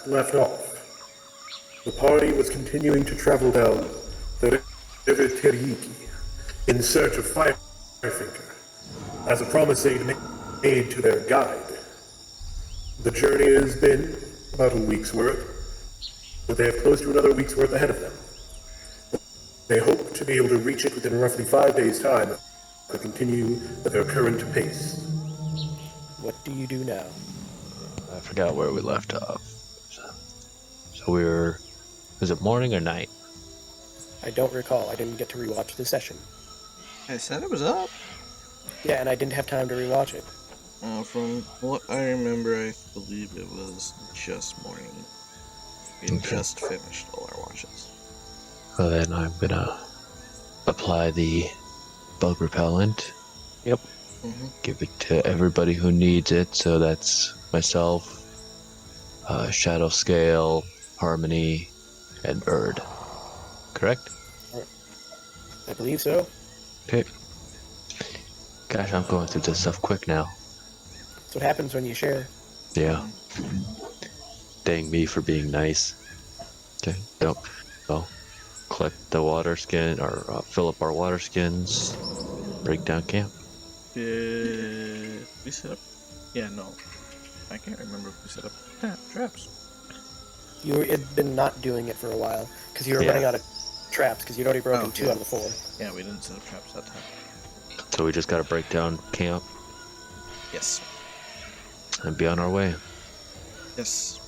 left off, the party was continuing to travel down the River Tiriki in search of Firethinker, as a promise they'd made to their guide. The journey has been about a week's worth, but they have close to another week's worth ahead of them. They hope to be able to reach it within roughly 5 days' time to continue at their current pace. What do you do now? I forgot where we left off. So we were... Was it morning or night? I don't recall. I didn't get to rewatch the session. I said it was up. Yeah, and I didn't have time to rewatch it. From what I remember, I believe it was just morning. We had just finished all our watches. Well, then I'm gonna apply the bug repellent. Yep. Give it to everybody who needs it. So that's myself, Shadow Scale, Harmony, and Bird. Correct? I believe so. Okay. Gosh, I'm going through this stuff quick now. That's what happens when you share. Yeah. Dang me for being nice. Okay, don't. Well, collect the water skin, or fill up our water skins. Break down camp. Did we set up? Yeah, no. I can't remember if we set up traps. You had been not doing it for a while, because you were running out of traps, because you'd already broken 2 out of the 4. Yeah, we didn't set up traps that time. So we just gotta break down camp Yes. and be on our way. Yes.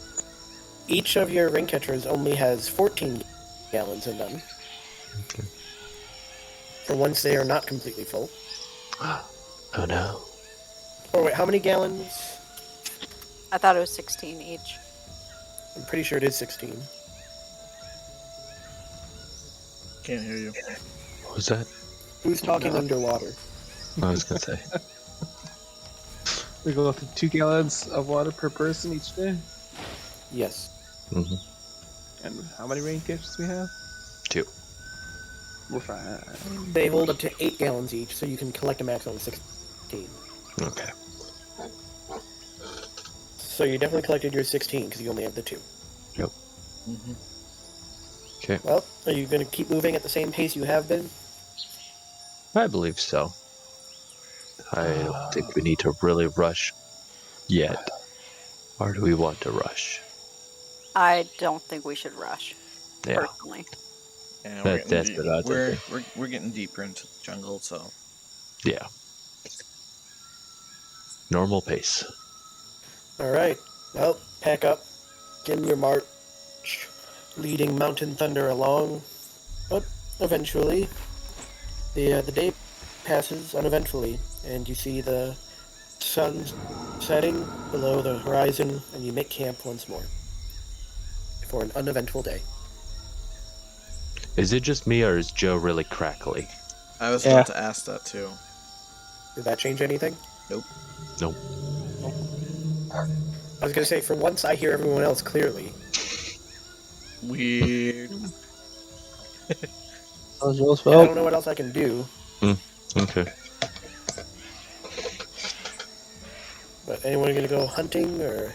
Each of your ring catchers only has 14 gallons in them. Okay. For once they are not completely full. Oh no. Oh wait, how many gallons? I thought it was 16 each. I'm pretty sure it is 16. Can't hear you. What was that? Who's talking underwater? I was gonna say. We go up to 2 gallons of water per person each day. Yes. And how many rain catches we have? 2. We're fine. They hold up to 8 gallons each, so you can collect a maximum of 16. Okay. So you definitely collected your 16, because you only have the 2. Yep. Okay. Well, are you going to keep moving at the same pace you have been? I believe so. I don't think we need to really rush yet. Or do we want to rush? I don't think we should rush. Yeah. Personally. Yeah, That's what I think. we're getting deeper into the jungle, so Yeah. Normal pace. Alright. Well, pack up. Begin your march. Leading Mountain Thunder along. But eventually, the day passes uneventfully, and you see the sun setting below the horizon, and you make camp once more. For an uneventful day. Is it just me, or is Joe really crackly? I was about to ask that too. Did that change anything? Nope. Nope. I was gonna say, for once I hear everyone else clearly. Weird. I don't know what else I can do. Okay. But anyone gonna go hunting, or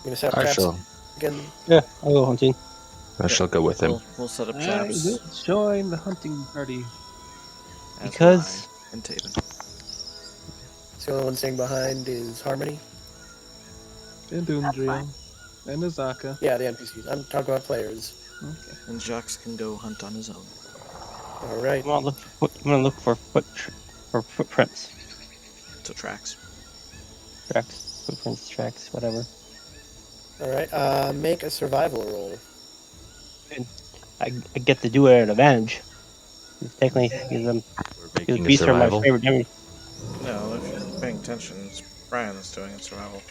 gonna set up I traps shall. again? Yeah, I'll go hunting. I shall go with him. We'll set up I traps. will join the hunting party. as Because- will I and Taven. So the only one staying behind is Harmony. And Doomdrill. And Azaka. Yeah, the NPCs. I'm talking about players. Okay. And Jacques can go hunt on his own. All right. I'm gonna look for footprints, So tracks. tracks, whatever. All right. Make a survival roll. I get to do it at advantage. Technically, We're because making a beasts are my survival. favorite enemy. No, if you're paying attention, it's Brian that's doing it survival.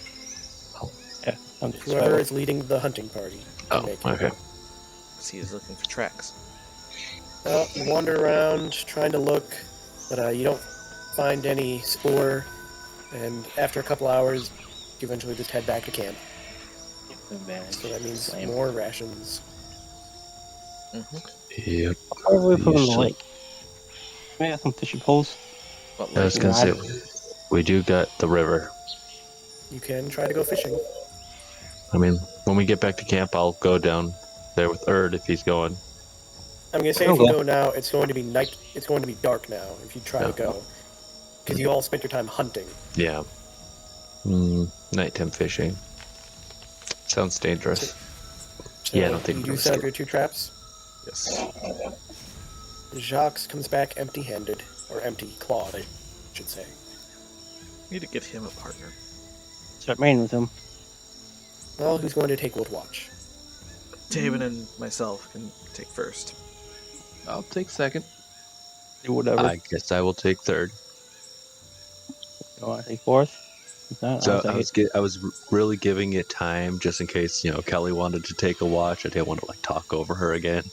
Yeah, I'm Whoever is leading the hunting party. can Oh, make it. okay. Because he is looking for tracks. Well, you wander around trying to look, but you don't find any spoor. And after a couple hours, you eventually just head back to camp. Advantage. So that means Slam. more rations. Yep. Probably put in the Usually. lake. Maybe have some fishing poles. But I was gonna say, we do got the river. You can try to go fishing. I mean, When we get back to camp, I'll go down there with Erd if he's going. I'm gonna say if you go now, it's going to be night. It's going to be dark now if you try to go, because you all spent your time hunting. Yeah. Nighttime fishing. Sounds dangerous. So Yeah, I don't think you we're do gonna set up escape. your 2 traps. Yes. Jacques comes back empty-handed, or empty-clawed, I should say. Need to get him a partner. Start main with him. Well, who's going to take Wood Watch? Taven and myself can take first. I'll take second. Do whatever. I guess I will take third. You want to take fourth? If not, So I'll take it. I was really giving it time just in case Kelly wanted to take a watch. I didn't want to talk over her again.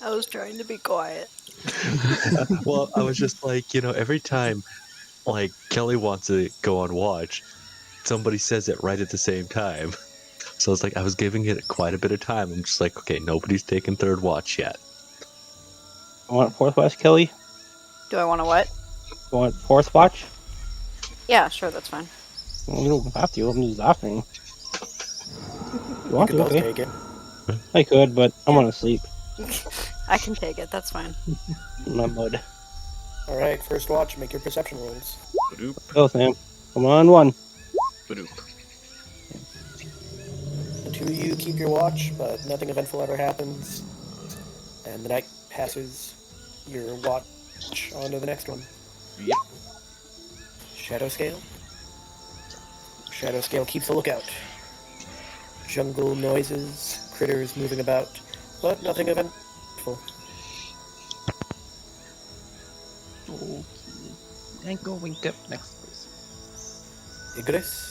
I was trying to be quiet. Well, I was just every time Kelly wants to go on watch, somebody says it right at the same time. So it's I was giving it quite a bit of time. I'm just okay, nobody's taken third watch yet. You want fourth watch, Kelly? Do I want to what? You want fourth watch? Yeah, sure, that's fine. Well, you don't have to. I'm just offering. You want You to? could both Okay. take it. I could, but I'm gonna sleep. I can take it, that's fine. In my mud. Alright, first watch, make your perception rolls. Badoop, Go, Sam. Come on, 1. badoop. The 2 of you keep your watch, but nothing eventful ever happens. And the night passes. Your watch on to the next one. Yep. Shadow Scale. Shadow Scale keeps a lookout. Jungle noises, critters moving about, but nothing eventful. Okay. And going up next person. Igris.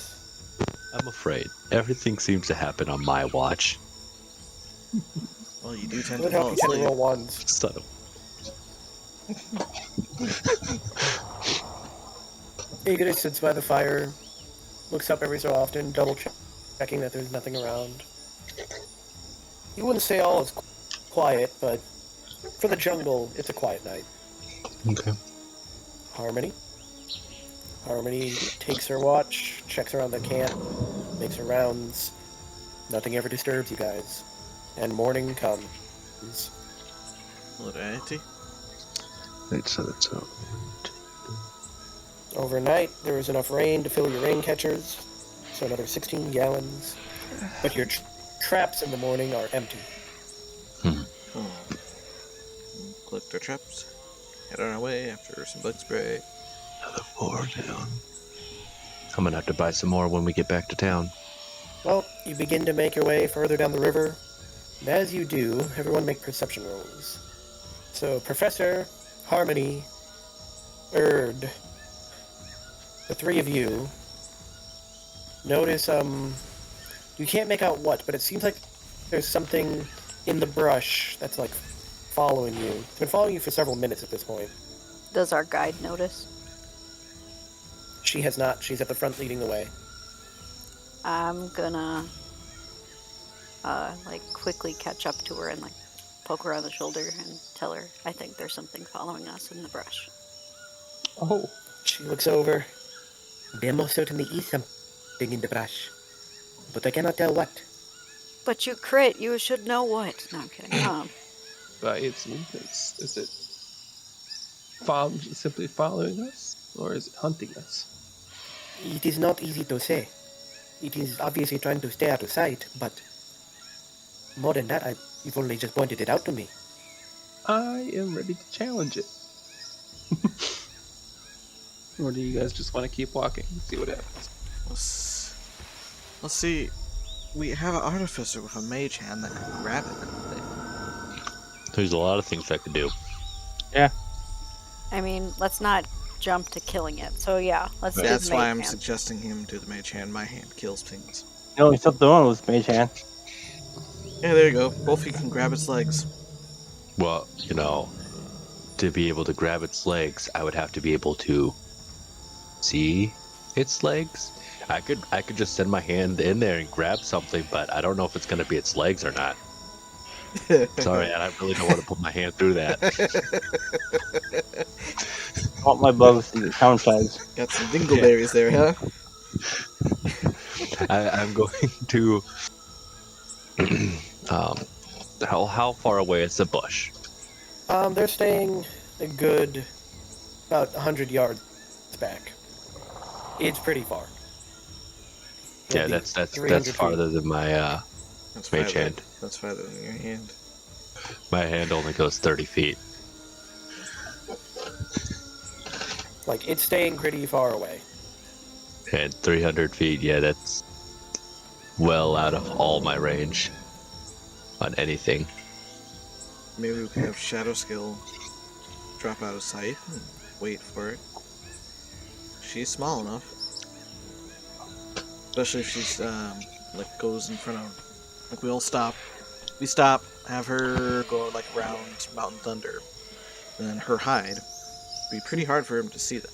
I'm afraid everything seems to happen on my watch. Well, you do tend Would to fall help you tend to asleep. roll ones. Son of Igris sits by the fire, looks up every so often, double checking that there's nothing around. You wouldn't say all is quiet, but for the jungle, it's a quiet night. Okay. Harmony. Harmony takes her watch, checks around the camp, makes her rounds. Nothing ever disturbs you guys. And morning comes. Alrighty. Wait, so that's Overnight, there was enough rain to fill your rain catchers, so another 16 gallons. But your traps in the morning are empty. Collect our traps. Head on our way after some bug spray. another 4 down. I'm gonna have to buy some more when we get back to town. Well, you begin to make your way further down the river. And as you do, everyone make perception rolls. So, Professor, Harmony, Erd, the 3 of you, notice, you can't make out what, but it seems like there's something in the brush that's, following you. It's been following you for several minutes at this point. Does our guide notice? She has not. She's at the front leading the way. I'm gonna, quickly catch up to her and, poke her on the shoulder and tell her I think there's something following us in the brush. Oh, She looks over. There most certainly is something in the brush, but I cannot tell what. But you crit, you should know what. No, I'm kidding. by its movements, is it simply following us, or is it hunting us? It is not easy to say. It is obviously trying to stay out of sight, but more than that, you've only just pointed it out to me. I am ready to challenge it. Or do you guys just want to keep walking and see what happens? Let's see. We have an artificer with a mage hand that can grab it, couldn't they? There's a lot of things I could do. I mean, let's not jump to killing it. So yeah, let's do That's the why mage I'm hand. suggesting him do the mage hand. My hand kills things. No, he's up the one with mage hand. Yeah, there you go. Both of you can grab its legs. Well, to be able to grab its legs, I would have to be able to see its legs. I could just send my hand in there and grab something, but I don't know if it's going to be its legs or not. Sorry, I really don't want to put my hand through that. I want my bugs to get town size. Got some dingleberries there, huh? I'm going to. How far away is the bush? They're staying a good about 100 yards back. It's pretty far. Yeah, It'd be that's 300 feet. farther than my That's mage farther. hand. That's farther than your hand. My hand only goes 30 feet. Like, it's staying pretty far away. And 300 feet, yeah, that's well out of all my range on anything. Maybe we can have Shadow Skill drop out of sight and wait for it. She's small enough. Especially if she's, like, goes in front of... Like, we all stop. We stop, have her go, like, around Mountain Thunder. And then her hide. It'd be pretty hard for him to see that.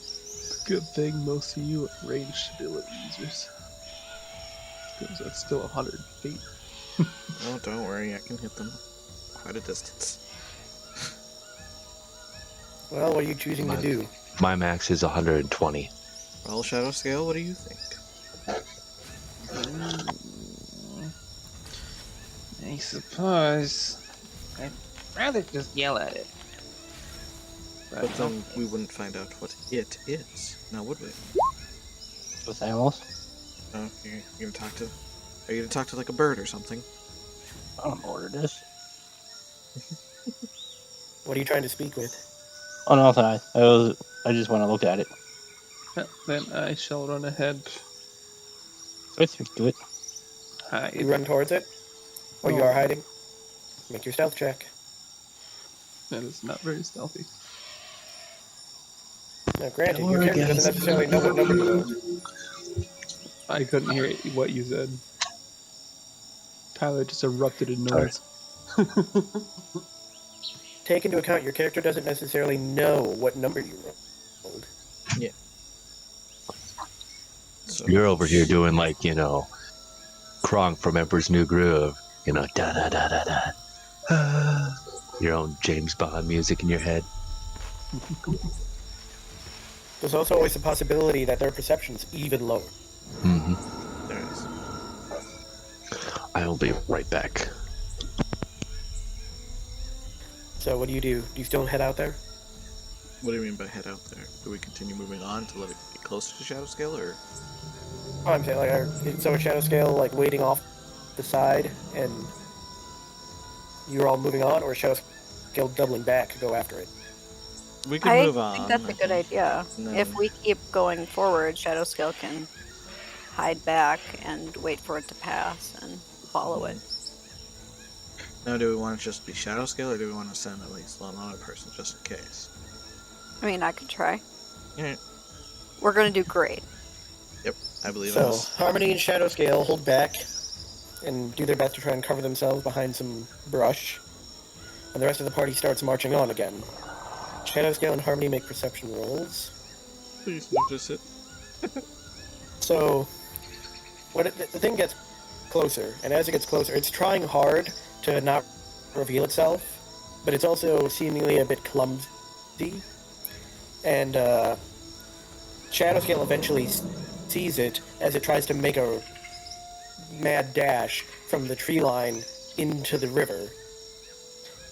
Good thing most of you are ranged ability users. Because that's still 100 feet. Oh, don't worry, I can hit them quite a distance. Well, what are you choosing to do? My max is 120. Well, Shadow Scale, what do you think? I suppose I'd rather just yell at it. But then we wouldn't find out what it is, now would we? With animals? Oh, you're gonna talk to... Are you gonna talk to, like, a bird or something? I don't know what it is. What are you trying to speak with? Oh no, sorry. I just want to look at it. Then I shall run ahead. So I speak to it. Hide. You run towards it? Or you No. are hiding? Make your stealth check. That is not very stealthy. Now, granted, your character doesn't necessarily know what number you rolled. I couldn't hear what you said. Tyler just erupted in noise. Take into account your character doesn't necessarily know what number you rolled. Yeah. So, You're over here doing like, Kronk from Emperor's New Groove. Da da da da da. Your own James Bond music in your head. There's also always the possibility that their perception's even lower. Mm-hmm. there it is. I'll be right back. So what do? Do you still head out there? What do you mean by head out there? Do we continue moving on to let it get closer to Shadow Scale, or...? Oh, I'm saying, so a shadow scale, like, waiting off the side, and you're all moving on, or a shadow scale doubling back to go after it? We can I move on. think that's a good idea. No. If we keep going forward, Shadow Scale can hide back and wait for it to pass and follow it. Now, do we want to just be Shadow Scale, or do we want to send at least one other person just in case? I mean, I could try. Yeah, We're gonna do great. I believe So, us. Harmony and Shadow Scale hold back and do their best to try and cover themselves behind some brush, and the rest of the party starts marching on again. Shadow Scale and Harmony make perception rolls. Please notice it. So, the thing gets closer, and as it gets closer, it's trying hard to not reveal itself, but it's also seemingly a bit clumsy. And Shadow Scale eventually sees it as it tries to make a mad dash from the tree line into the river.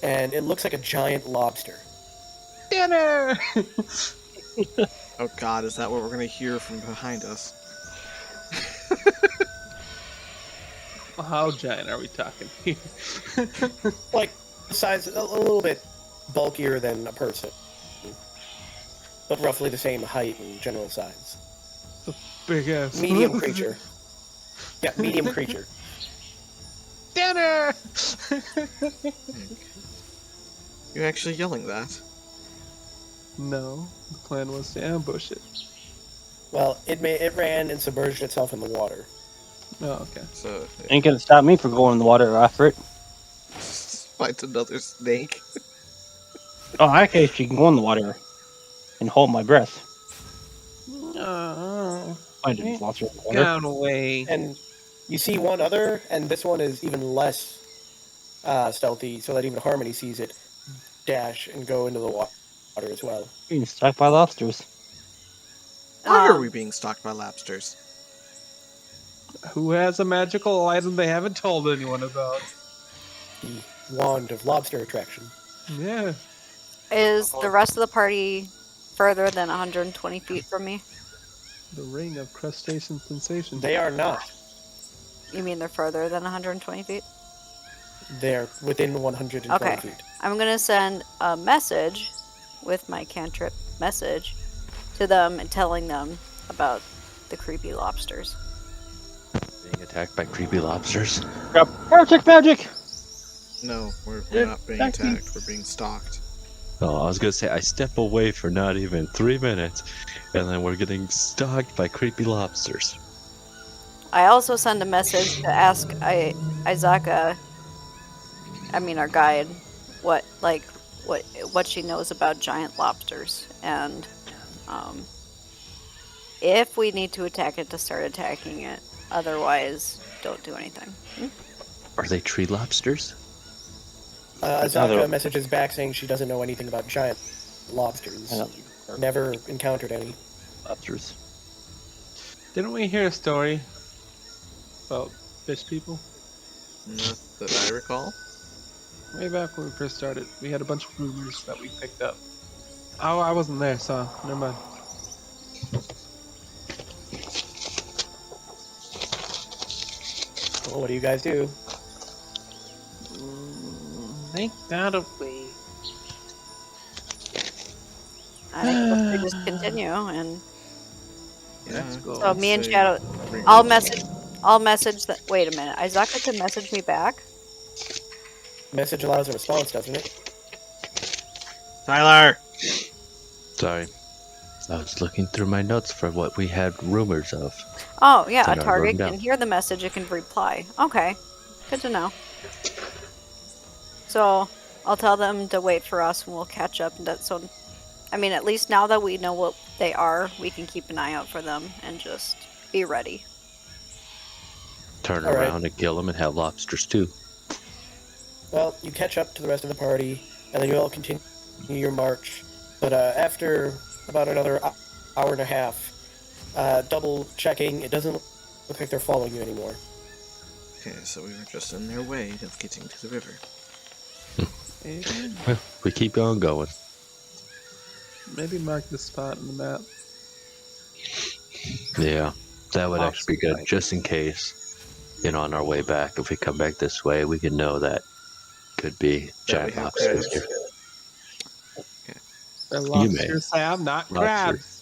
And it looks like a giant lobster. Dinner! Oh god, is that what we're gonna hear from behind us? How giant are we talking here? Like, size a little bit bulkier than a person, but roughly the same height and general size. Big ass. Medium creature. Yeah, medium creature. Dinner! You're actually yelling that? No, the plan was to ambush it. Well, it ran and submerged itself in the water. Oh, okay. So, Ain't gonna stop me from going in the water after it. fight another snake. Oh, I actually can go in the water and hold my breath. Oh, I didn't fall through the water. down away. And you see one other, and this one is even less stealthy, so that even Harmony sees it dash and go into the water as well. Being struck by lobsters. Why are we being stalked by lobsters? Who has a magical item they haven't told anyone about? The wand of lobster attraction. Yeah. Is the rest of the party further than 120 feet from me? The ring of crustacean sensation. They are not. You mean they're further than 120 feet? They're within 120 Okay. feet. I'm gonna send a message with my cantrip message to them and telling them about the creepy lobsters. Being attacked by creepy lobsters. Project magic! No, we're Yeah, not being thank you. attacked. We're being stalked. Oh, I was gonna say I step away for not even 3 minutes, and then we're getting stalked by creepy lobsters. I also send a message to ask Izaka, I mean our guide, what she knows about giant lobsters, and if we need to attack it, to start attacking it. Otherwise, don't do anything. Are they tree lobsters? Azaka messages back saying she doesn't know anything about giant lobsters. Never encountered any. Lobsters. Didn't we hear a story about fish people? Not that I recall. Way back when we first started, we had a bunch of rumors that we picked up. Oh, I wasn't there, so never mind. Well, what do you guys do? Make that a way. I think we just continue, and Let's go. so me and say Shadow, bring I'll those- message that. Wait a minute, Izaka can message me back. Message allows a response, doesn't it? Tyler! Sorry. I was looking through my notes for what we had rumors of. Oh yeah, Then a I wrote target them down. can hear the message. It can reply. Okay, good to know. So I'll tell them to wait for us, and we'll catch up. And so, I mean, at least now that we know what they are, we can keep an eye out for them and just be ready. Turn All right. around and kill them and have lobsters too. Well, you catch up to the rest of the party, and then you all continue your march. But after about another hour and a half, double checking, it doesn't look like they're following you anymore. Okay, so we were just in their way of getting to the river. Well, we keep on going. Maybe mark the spot on the map. Yeah, that would actually be good, Right. just in case. On our way back, if we come back this way, we can know that could be That we giant have lobsters crabs. here. The may. lobsters say I'm not crabs.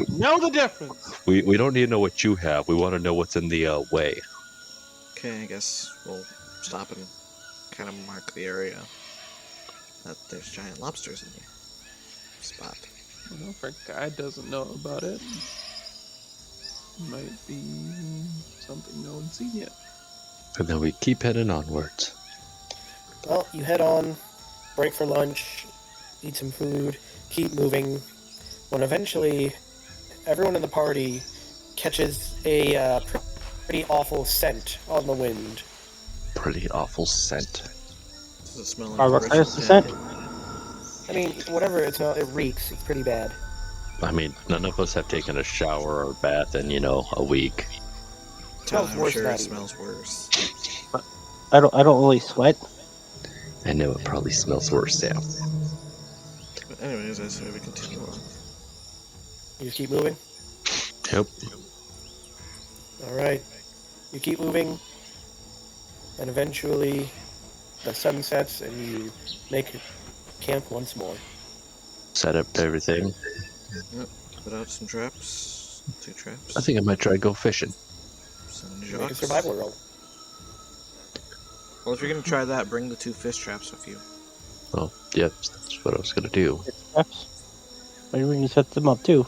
Know the difference. We don't need to know what you have. We want to know what's in the way. Okay, I guess we'll stop and kind of mark the area that there's giant lobsters in the spot. Well, if our guy doesn't know about it, might be something no one's seen yet. And then we keep heading onwards. Well, you head on, break for lunch, eat some food, keep moving, when eventually everyone in the party catches a pretty awful scent on the wind. Pretty awful scent. Does it smell like Our original descent. candy? I mean, whatever, it reeks, it's pretty bad. I mean, none of us have taken a shower or bath in, a week. Smells I'm worse sure than it that even. smells worse. I don't really sweat. I know it probably smells worse, Sam. But anyways, I say we continue on. You just keep moving? Yep. Alright. You keep moving, and eventually the sun sets and you make camp once more. Set up everything. Yep, put out some traps. 2 traps. I think I might try to go fishing. Some Make a jocks. survival roll. Well, if you're gonna try that, bring the 2 fish traps with you. Well, yep, that's what I was gonna do. Traps. Why do we set them up too?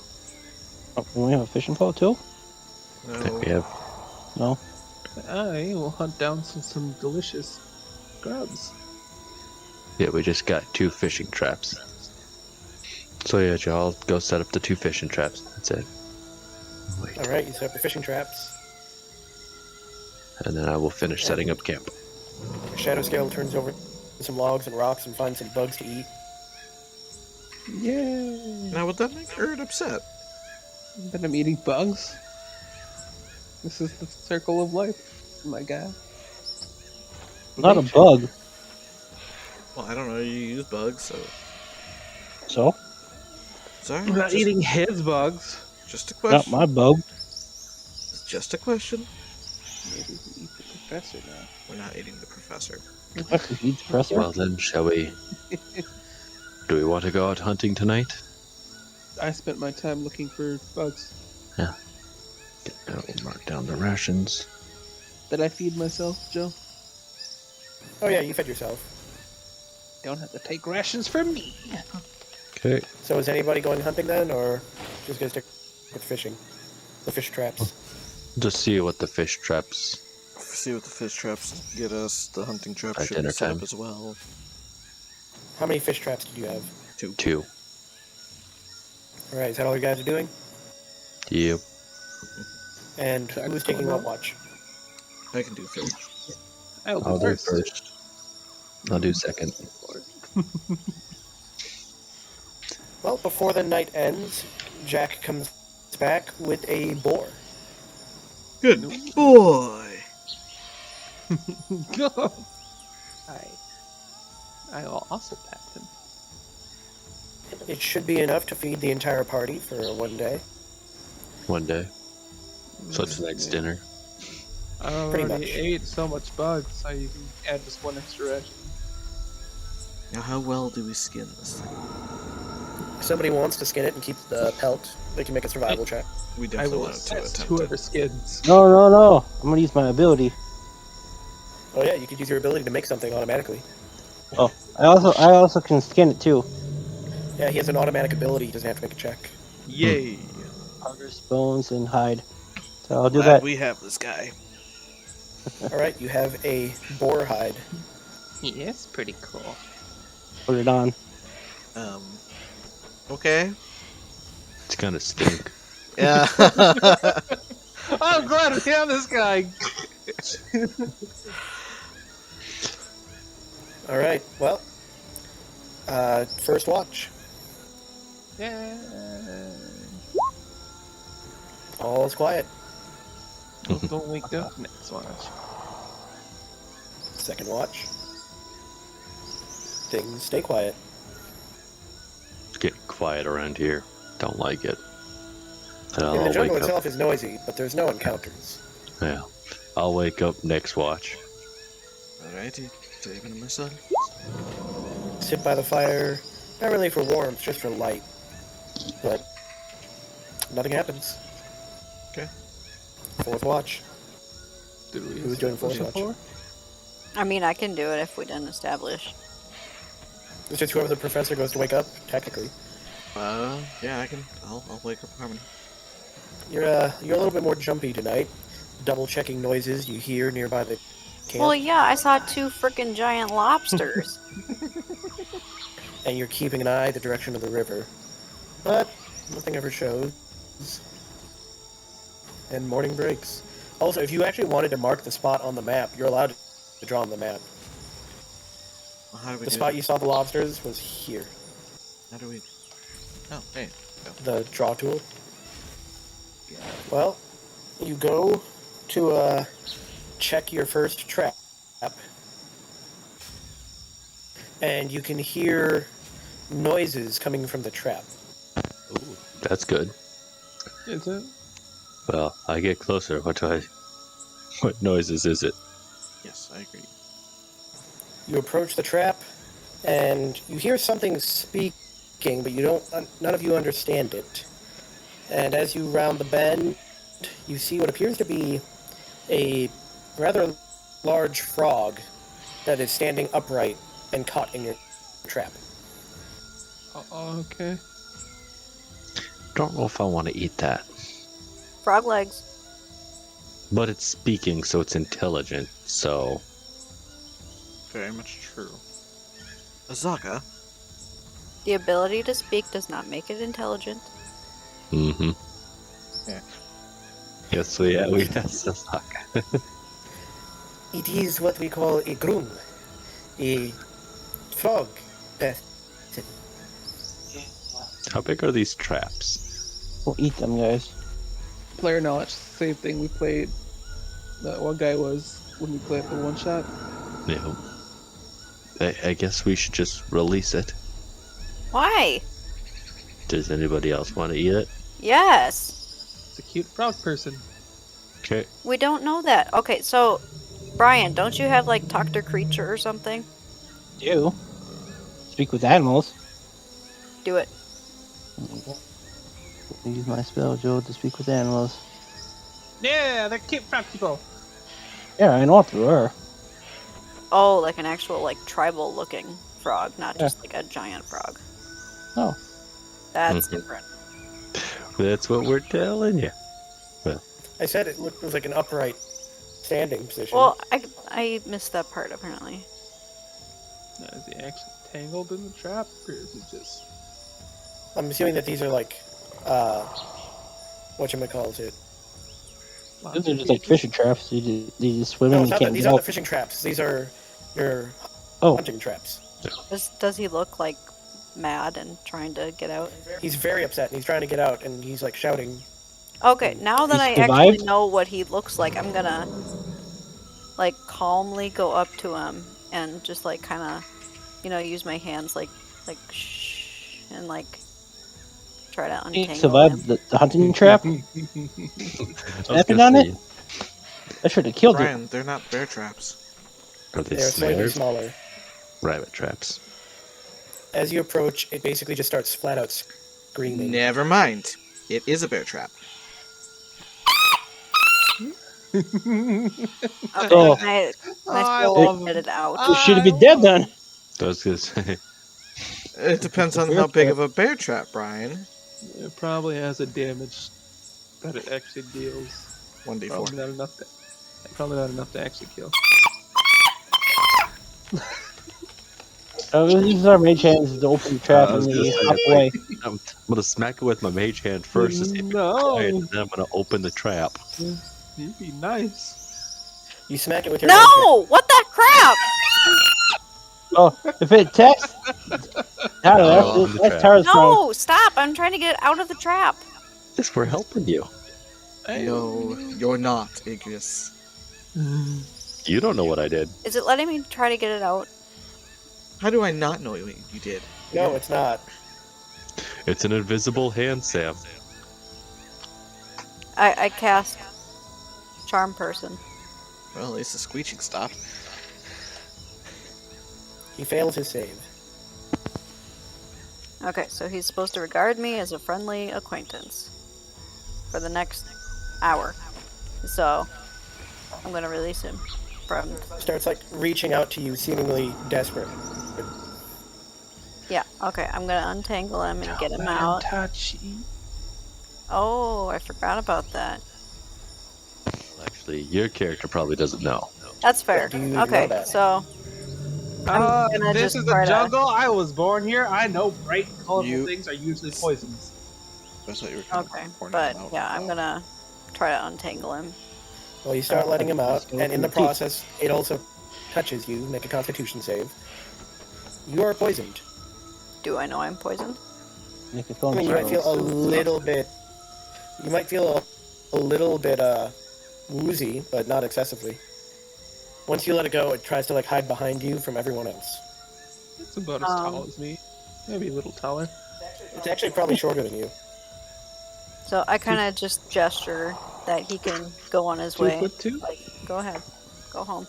Oh, we have a fishing pole too? I think No, we have. No. I will hunt down some delicious grubs. Yeah, we just got 2 fishing traps. So yeah, Joe, I'll go set up the 2 fishing traps. That's it. Wait, Alright, you set up the fishing traps. and then I will finish setting up camp. Shadow Scale turns over some logs and rocks and finds some bugs to eat. Yay! now would that make Erd upset? That I'm eating bugs? This is the circle of life, my guy. Not a bug. Well, I don't know. You use bugs, so So, sorry. I'm not eating his bugs. Just a not question. my bug. It's just a question. Maybe we eat the professor now. We're not eating the professor. Fuck, you eat the presser? Well then, shall we? Do we want to go out hunting tonight? I spent my time looking for bugs. Mark down the rations. Did I feed myself, Joe? Oh yeah, you fed yourself. Don't have to take rations from me. Okay. So is anybody going hunting then, or just gonna stick with fishing? The fish traps. Just see what the fish traps. See what the fish traps get us. The hunting traps At should be dinner set time. up as well. How many fish traps do you have? 2. Alright, is that all you guys are doing? Yep. And Jack's who's taking going what watch? I can do third. I'll I'll do do first. I'll do second. Well, before the night ends, Jack comes back with a boar. Good boy. Go. I will also pat him. It should be enough to feed the entire party for one day. One day. So tonight's dinner. I Pretty already much. ate so much bugs, so you can add just one extra ration. Now, how well do we skin this thing? If somebody wants to skin it and keep the pelt, they can make a survival check. We I definitely will want to assess attempt whoever it. skins. No. I'm gonna use my ability. Oh yeah, you could use your ability to make something automatically. Oh, I also can skin it too. Yeah, he has an automatic ability, he doesn't have to make a check. Yay! Powders, bones, and hide. So I'll do Glad that. we have this guy. Alright, you have a boar hide. Yes, pretty cool. Put it on. Okay. It's gonna stink. Yeah. I'm glad we have this guy. Alright, well. First watch. Yeah. All is quiet. Don't wake up next watch. Second watch. Things stay quiet. It's getting quiet around here. Don't like it. And And the I'll jungle wake up. itself is noisy, but there's no encounters. Yeah. I'll wake up next watch. Alrighty. Saving him, my son. Sit by the fire, not really for warmth, just for light. But nothing happens. Okay. Fourth watch. Did we Who's doing fourth establish watch? I mean, I can do it if we didn't establish. It's just whoever the professor goes to wake up, technically. Yeah, I can. I'll wake up Harmony. You're a little bit more jumpy tonight. Double checking noises you hear nearby the camp, Well, yeah, I saw 2 freaking giant lobsters. and you're keeping an eye the direction of the river. But nothing ever shows. And morning breaks. Also, if you actually wanted to mark the spot on the map, you're allowed to draw on the map. Well, how do we The do spot it? you saw the lobsters was here. How do we? Oh, hey. The draw tool. Well, you go to check your first trap, and you can hear noises coming from the trap. Ooh, that's good. Is it? Well, I get closer. What noises is it? Yes, I agree. You approach the trap, and you hear something speaking, but you don't. None of you understand it. And as you round the bend, you see what appears to be a rather large frog that is standing upright and caught in your trap. Okay. Don't know if I want to eat that. Frog legs. But it's speaking, so it's intelligent, so... Very much true. Azaka, The ability to speak does not make it intelligent. Mm-hmm. Yeah. Yes, we have Sasaka. It is what we call a groom, a frog person. How big are these traps? We'll eat them, guys. player knowledge, same thing we played. That one guy was when we played the one shot. Yeah. I guess we should just release it. Why? Does anybody else want to eat it? Yes. It's a cute frog person. Okay. We don't know that. Okay, so Brian, don't you have like talk to creature or something? Do speak with animals. Do it. Use my spell, Joe, to speak with animals. Yeah, they're cute frog people. Yeah, I know through her. Oh, like an actual like tribal looking frog, not Yeah. just like a giant frog. Oh. That's Mhm. different. That's what we're telling you. I said it was like an upright standing position. Well, I missed that part apparently. Now, is he actually tangled in the trap, or is he just? I'm assuming that these are like, whatchamacallit it? Those are just like fishing traps. You just swim No, in it's and not can't these get aren't out. the fishing traps. These are your Oh. hunting traps. Does he look like mad and trying to get out? He's very upset and he's trying to get out and he's like shouting. Okay, now that I He actually survived? know what he looks like, I'm gonna like calmly go up to him and just like kind of, use my hands like shh and like try to He untangle survived him. the hunting trap. I was Snapping gonna on say, it? I should have killed it. Brian, they're not bear traps. Are they They're slightly snares? smaller. Rabbit traps. As you approach, it basically just starts flat out screaming. Never mind. It is a bear trap. Okay, Oh. I I still love get it out. You should have been dead then. I was gonna say. It depends on how big of a bear trap, Brian. It probably has a damage that it actually deals. 1d4. Probably not enough to actually kill. This is our mage hands to open the trap I was and gonna we say, hop away. I'm gonna smack it with my mage hand first to see if it's No. quiet, and then I'm gonna open the trap. You'd be nice. You smack it with your right hand. No! What the crap? Oh, if it attacks, Tyler, Oh, the that's trap. Tyler's problem. No! Stop! I'm trying to get out of the trap. Yes, we're helping you. No, you're not, Igris. You don't know what I did. Is it letting me try to get it out? How do I not know what you did? No, it's not. It's an invisible hand, Sam. I cast Charm Person. Well, at least the screeching stopped. He fails his save. Okay, so he's supposed to regard me as a friendly acquaintance for the next hour. So I'm gonna release him from. Starts like reaching out to you, seemingly desperate. Yeah. Okay, I'm gonna untangle him and get him out. Touchy. Oh, I forgot about that. Actually, your character probably doesn't know. That's fair. Do you know Okay, that? so I'm gonna This just is try the to- jungle. I was born here. I know bright, colorful You- things are usually poisons. That's what you were kind okay, of pointing but out. yeah, I'm gonna try to untangle him. Well, you start letting him out, and in the process, it also touches you. Make a Constitution save. You are poisoned. Do I know I'm poisoned? Make a I phone mean, you might feel a call. little bit. You might feel a little bit woozy, but not excessively. Once you let it go, it tries to like hide behind you from everyone else. It's about as tall as me. Maybe a little taller. It's actually probably shorter than you. So I kind of just gesture that he can go on his 2'2". Like, go ahead, go home.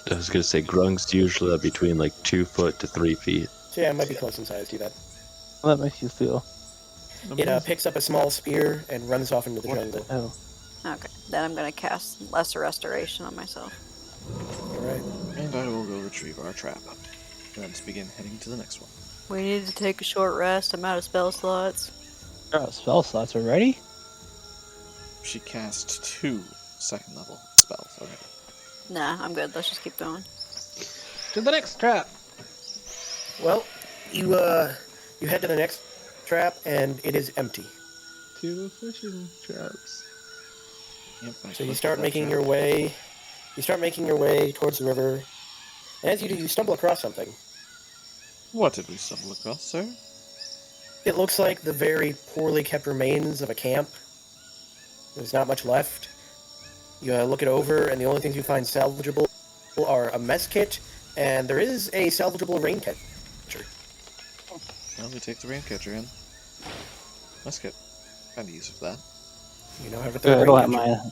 I was gonna say grungs usually are between like 2 foot to 3 feet. So yeah, it might be close in size to that. How that makes you feel? It picks up a small spear and runs off into the jungle. Oh. Okay, then I'm gonna cast Lesser Restoration on myself. Alright. And I will go retrieve our trap. Let's begin heading to the next one. We need to take a short rest. I'm out of spell slots. You're out of spell slots already? She cast 2 second level spells already. Nah, I'm good. Let's just keep going. To the next trap. Well, you head to the next trap and it is empty. To the fishing traps. Yep, I So you clicked start that making trap. your way. You start making your way towards the river. And as you do, you stumble across something. What did we stumble across, sir? It looks like the very poorly kept remains of a camp. There's not much left. You look it over, and the only things you find salvageable are a mess kit, and there is a salvageable rain catcher. Well, we take the rain catcher in. Let's get kind of use of that. You know, have a I third don't rain have catcher.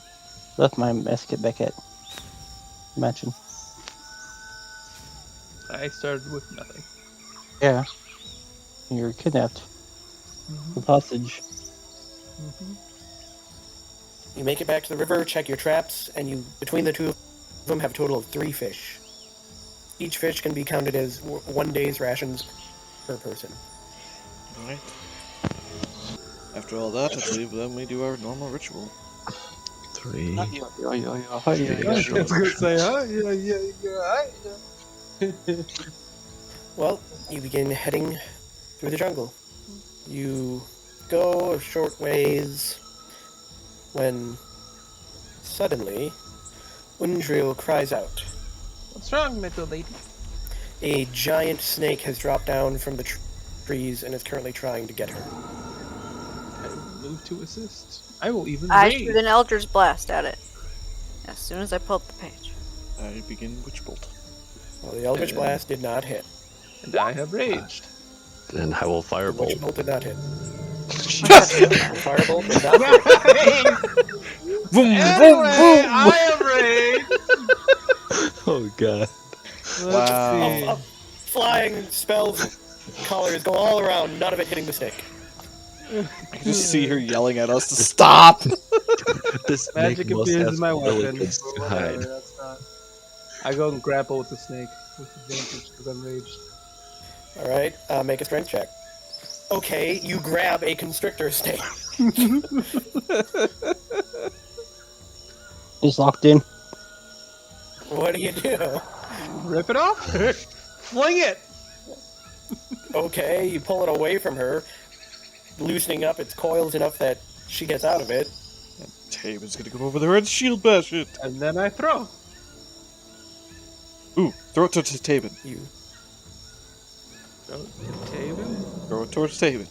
my left my mess kit back at mansion. I started with nothing. Yeah. You were kidnapped. With hostage. You make it back to the river, check your traps, and you, between the two of them, have a total of 3 fish. Each fish can be counted as 1 day's rations per person. Alright. After all that, I believe then we do our normal ritual. 3. I was gonna say, Well, you begin heading through the jungle. You go a short ways when suddenly Undriel cries out. What's wrong, little lady? A giant snake has dropped down from the trees and is currently trying to get her. I will move to assist. I will even I rage. shoot an Eldritch Blast at it. As soon as I pull up the page. I begin Witch Bolt. Well, the Eldritch Blast did not hit. And I have raged. Then I will The firebolt. Witch Bolt did not hit. Jesus. The Firebolt did not hit. Boom, Anyway, I have raged. Oh god. Wow. Flying spells, colors go all around, none of it hitting the snake. I can just see her yelling at us to stop! This Magic snake must infused have is my some weapon. relatives but to whatever, hide. that's not. I go and grapple with the snake with advantage because I'm raged. Alright, make a strength check. Okay, you grab a constrictor snake. It's locked in. What do you do? Rip it off? Fling it! Okay, you pull it away from her, loosening up its coils enough that she gets out of it. Taben's gonna go over there and shield bash it! And then I throw. Ooh, throw it to Taben. You Throw it to Taven. Throw it towards Taben.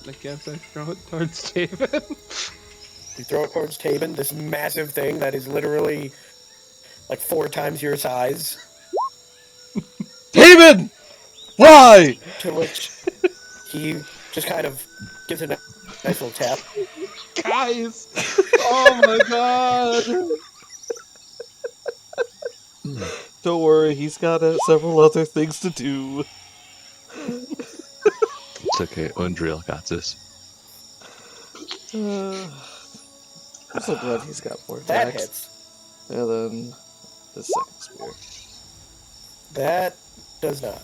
I guess I throw it towards Taven. You throw it towards Tabin, this massive thing that is literally like 4 times your size, Taben! Why? to which he just kind of gives it a nice little tap. Guys! Oh my god! Don't worry, he's got several other things to do. It's okay, Undriel got this. I'm so glad he's got more That attacks. hits. And then the second spear. That does not.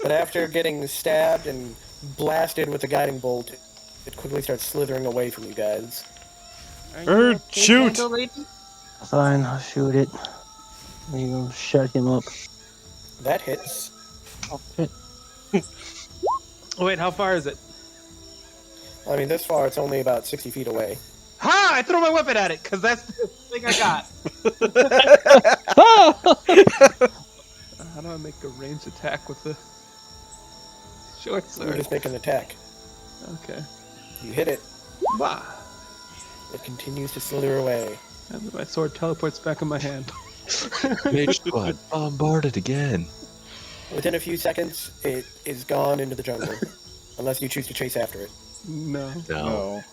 But after getting stabbed and blasted with the guiding bolt, it quickly starts slithering away from you guys. Bird, shoot! Fine, I'll shoot it. You shut him up. That hits. Oh, shit. Oh, wait, how far is it? I mean, this far it's only about 60 feet away. Ha! I throw my weapon at it, because that's the thing I got. How do I make a ranged attack with the short You sword? just make an attack. Okay. You hit it. Bah! It continues to slither away. And then my sword teleports back in my hand. Mage squad, bombard it again. Within a few seconds, it is gone into the jungle. Unless you choose to chase after it. No. No.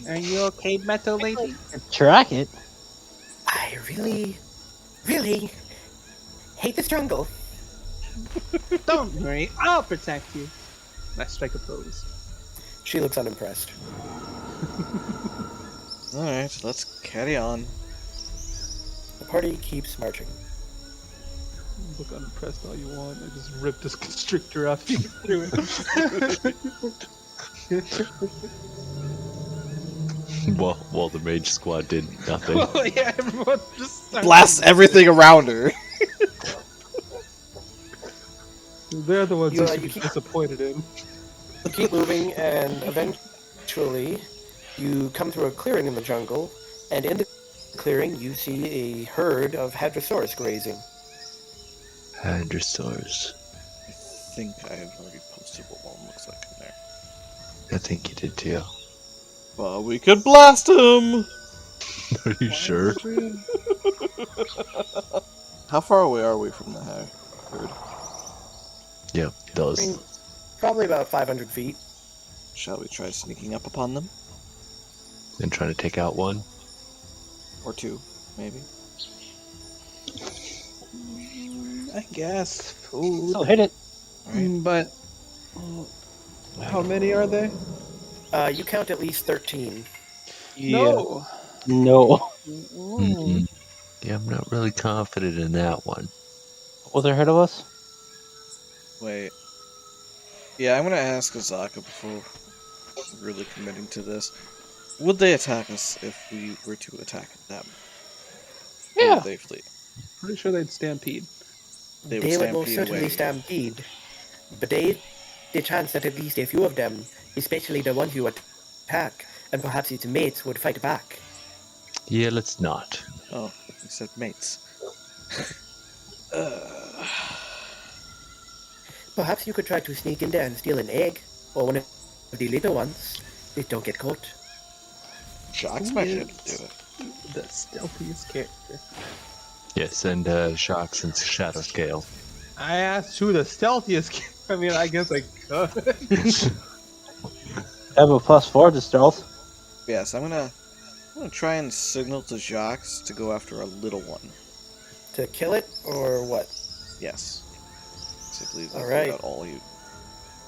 Are you okay, metal lady? Track it. I really hate this jungle. Don't worry, I'll protect you. And I strike a pose. She looks unimpressed. Alright, let's carry on. The party keeps marching. Look unimpressed all you want. I just ripped this constrictor off you through it. Well, the mage squad did nothing. Well, yeah, everyone just started. Blast everything around her! They're the ones You, who you should be keep- disappointed in. You keep moving, and eventually, you come through a clearing in the jungle, and in the clearing, you see a herd of hadrosaurus grazing. Hadrosaurs. I think I have already posted what one looks like in there. I think you did too. Well, we could blast him! Are you sure? How far away are we from the herd? Yep, I those. mean, probably about 500 feet. Shall we try sneaking up upon them? And trying to take out one. Or two, maybe? I guess food. So hit it. Right? But how many are they? You count at least 13. No. No. Mm-mm. Yeah, I'm not really confident in that one. Was there ahead of us? Wait. Yeah, I'm gonna ask Azaka before really committing to this. Would they attack us if we were to attack them? Or Yeah. would they flee? Pretty sure they'd stampede. They They would would most stampede certainly away. stampede. But there is a chance that at least a few of them, especially the ones you attack, and perhaps its mates, would fight back. Yeah, let's not. Oh, you said mates. Perhaps you could try to sneak in there and steal an egg, or one of the little ones. Please don't get caught. Shocks might be able to do it. The stealthiest character. Yes, and Shocks and Shadow Scale. I asked who the stealthiest. I mean, I guess I could. I have a +4 to stealth. Yes, I'm gonna try and signal to Jacques to go after a little one. To kill it, or what? Yes. Basically, that's Alright. about all you.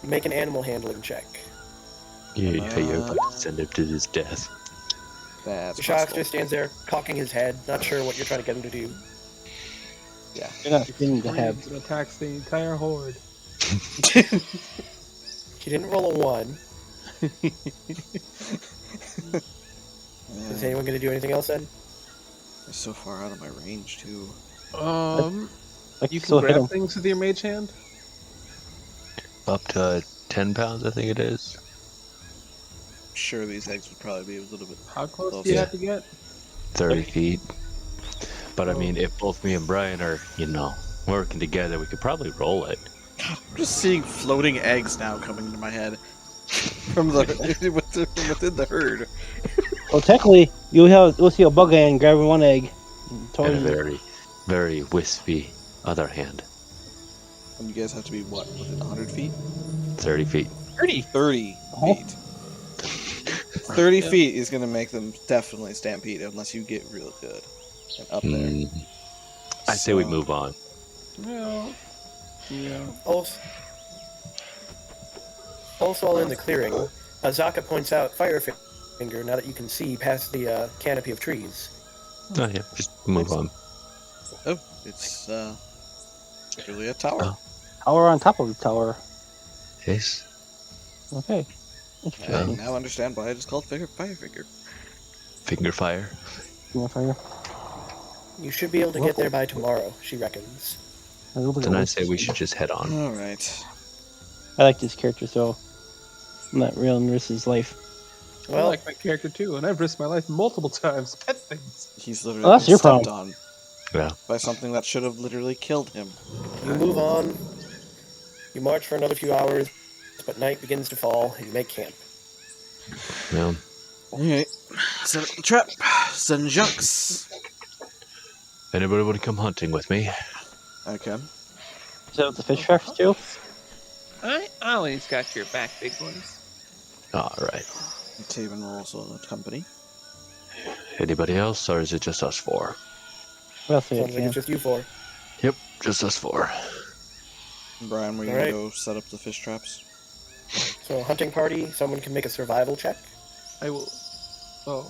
Make an animal handling check. Yeah, you're about to send him to his death. That's Shark possible. just stands there, cocking his head, not sure what you're trying to get him to do. Yeah. You're not going to have. And attacks the entire horde. He didn't roll a 1. Is anyone going to do anything else then? They're so far out of my range too. Like, You still can hit grab him. things with your mage hand. Up to 10 pounds, I think it is. Sure, these eggs would probably be a little bit. How close Well, do you yeah. have to get? 30 feet. But I mean, if both me and Brian are, working together, we could probably roll it. I'm just seeing floating eggs now coming into my head from within the herd. Well, technically, you'll see a bug ant grabbing one egg. And a Totally. very, very wispy other hand. And you guys have to be what, within 100 feet? 30 feet. 30 Uh-huh. feet. 30 feet is gonna make them definitely stampede unless you get real good and up there. Mm, I say we So- move on. Well, yeah. Also while in the clearing, Azaka points out Firefinger now that you can see past the canopy of trees. Oh, yeah, just move on. Oh, it's really a tower. Oh. Tower on top of the tower. Yes. Okay. I Interesting. now understand why it is called Firefinger. Finger fire. Fire. You should be able to get there by tomorrow, she reckons. Then I say we should just head on. Alright. I like this character, so I'm not real risk his life. I Well, like my character too, and I've risked my life multiple times. Pet things. He's literally Well, that's been your stepped problem. on Yeah. by something that should have literally killed him. you move on. You march for another few hours, but night begins to fall, and you make camp. Well, Alright. Set up the trap. Send Jacques. anybody want to come hunting with me? Okay. Is that the fish traps too? I always got your back, big ones. All right. Taven will also in the company. Anybody else, or is it just us four? What else do Sounds like I it's just you four. Yep, just us four. Brian, were you Alright. gonna go set up the fish traps? So, hunting party, someone can make a survival check. I will. Oh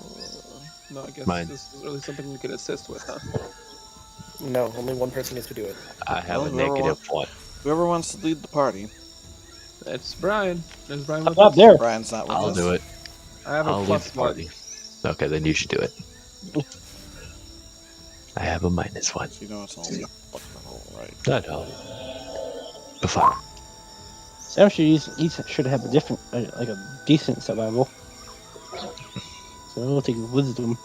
no, I guess Mine. this is really something we could assist with, huh? No, only one person gets to do it. I have Well, a whoever negative one. Whoever wants to lead the party. It's Brian. There's Brian I'm with up us. there. Brian's not with I'll us. do it. I have a I'll lead plus the one. party. Okay, then you should do it. I have a -1. So you know it's all right. I know. Before. Sam should have a different, like a decent survival. So we'll take wisdom.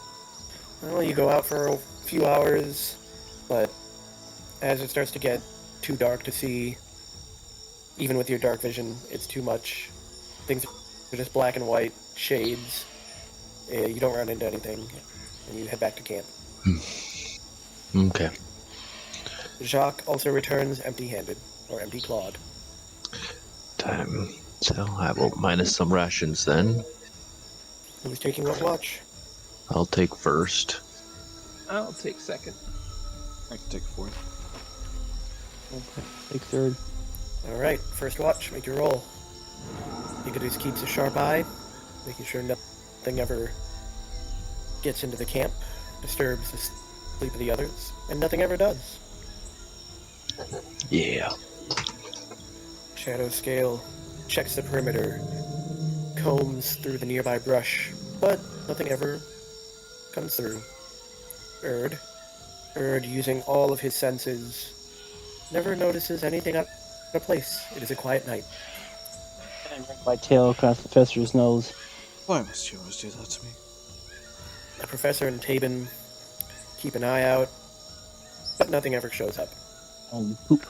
Well, you go out for a few hours, but as it starts to get too dark to see, even with your dark vision, it's too much. Things are just black and white shades. You don't run into anything, and you head back to camp. Okay. Jacques also returns empty-handed, or empty-clawed. Time. So I will minus some rations then. Who's taking what watch? I'll take first. I'll take second. I can take fourth. Take third. Alright, first watch, make your roll. Icarus keeps a sharp eye, making sure nothing ever gets into the camp, disturbs the sleep of the others, and nothing ever does. Yeah. Shadow Scale checks the perimeter, combs through the nearby brush, but nothing ever comes through. Erd, using all of his senses, never notices anything out of place. It is a quiet night. I run my tail across the professor's nose. Why must you always do that to me? The professor and Tabin keep an eye out, but nothing ever shows up. And poop.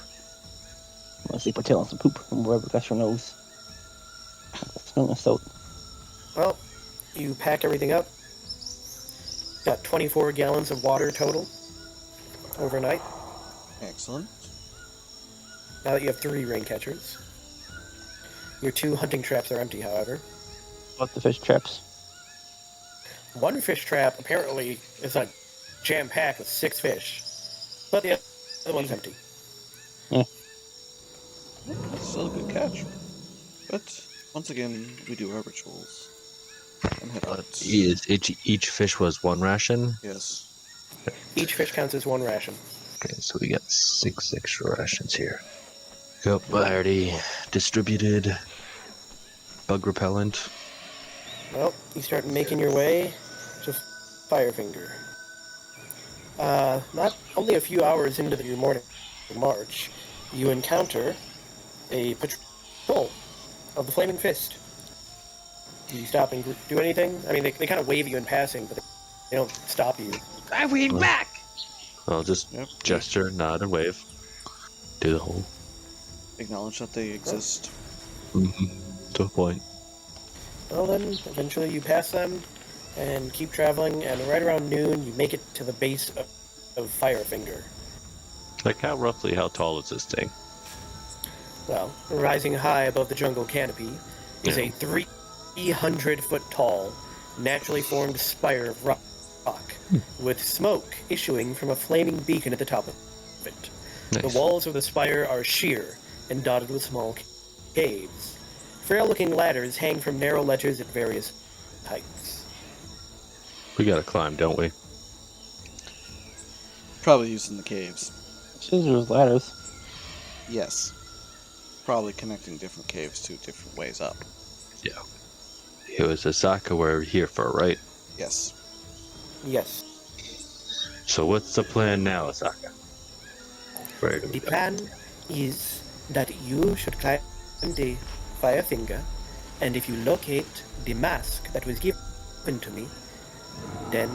I sleep my tail on some poop and wherever professor knows. Smelling salt. Well, you pack everything up. Got 24 gallons of water total overnight. Excellent. Now that you have 3 rain catchers. Your 2 hunting traps are empty, however. What the fish traps? 1 fish trap apparently is like jam-packed with 6 fish, but the other one's empty. That's still a good catch. But once again, we do our rituals and head out. Each fish was 1 ration. Yes. Each fish counts as 1 ration. Okay, so we got 6 extra rations here. Yep, I already distributed bug repellent. Well, you start making your way to Firefinger. Not only a few hours into your morning march, you encounter a patrol of the Flaming Fist. Do you stop and do anything? I mean, they kind of wave you in passing, but they don't stop you. I wave back! I'll just gesture, nod, and wave. Do the whole. Acknowledge that they exist. To a point. Well then, eventually you pass them and keep traveling, and right around noon you make it to the base of Firefinger. Like how tall is this thing? Well, rising high above the jungle canopy is a 300-foot tall, naturally formed spire of rock, with smoke issuing from a flaming beacon at the top of it. Nice. The walls of the spire are sheer and dotted with small caves. Frail-looking ladders hang from narrow ledges at various heights. We gotta climb, don't we? Probably using the caves. Scissors, ladders. Yes. Probably connecting different caves to different ways up. Yeah. It was Asaka we're here for, right? Yes. Yes. So what's the plan now, Asaka? Where do we The go? plan is that you should climb the Firefinger, and if you locate the mask that was given to me, then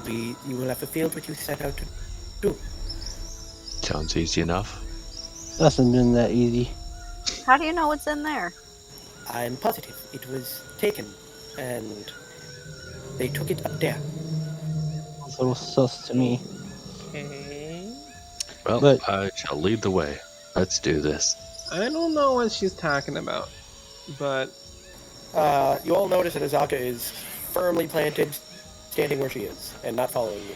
you will have fulfilled what you set out to do. Sounds easy enough. Hasn't been that easy. How do you know what's in there? I'm positive it was taken, and they took it up there. It's a little sus to me. Okay. Well, But- I shall lead the way. Let's do this. I don't know what she's talking about, but You all notice that Azaka is firmly planted, standing where she is, and not following you.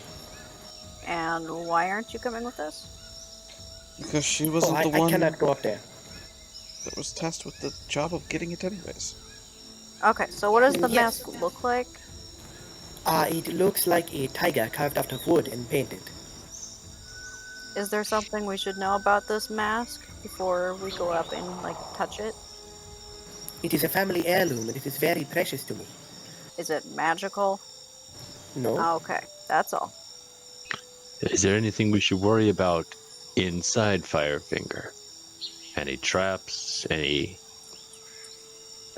And why aren't you coming with us? Because she Oh, wasn't I the one cannot go up there. that was tasked with the job of getting it anyways. Okay, so what does the Yes. mask look like? It looks like a tiger carved out of wood and painted. Is there something we should know about this mask before we go up and, like, touch it? It is a family heirloom, and it is very precious to me. Is it magical? No? Okay, that's all. Is there anything we should worry about inside Firefinger? Any traps? Any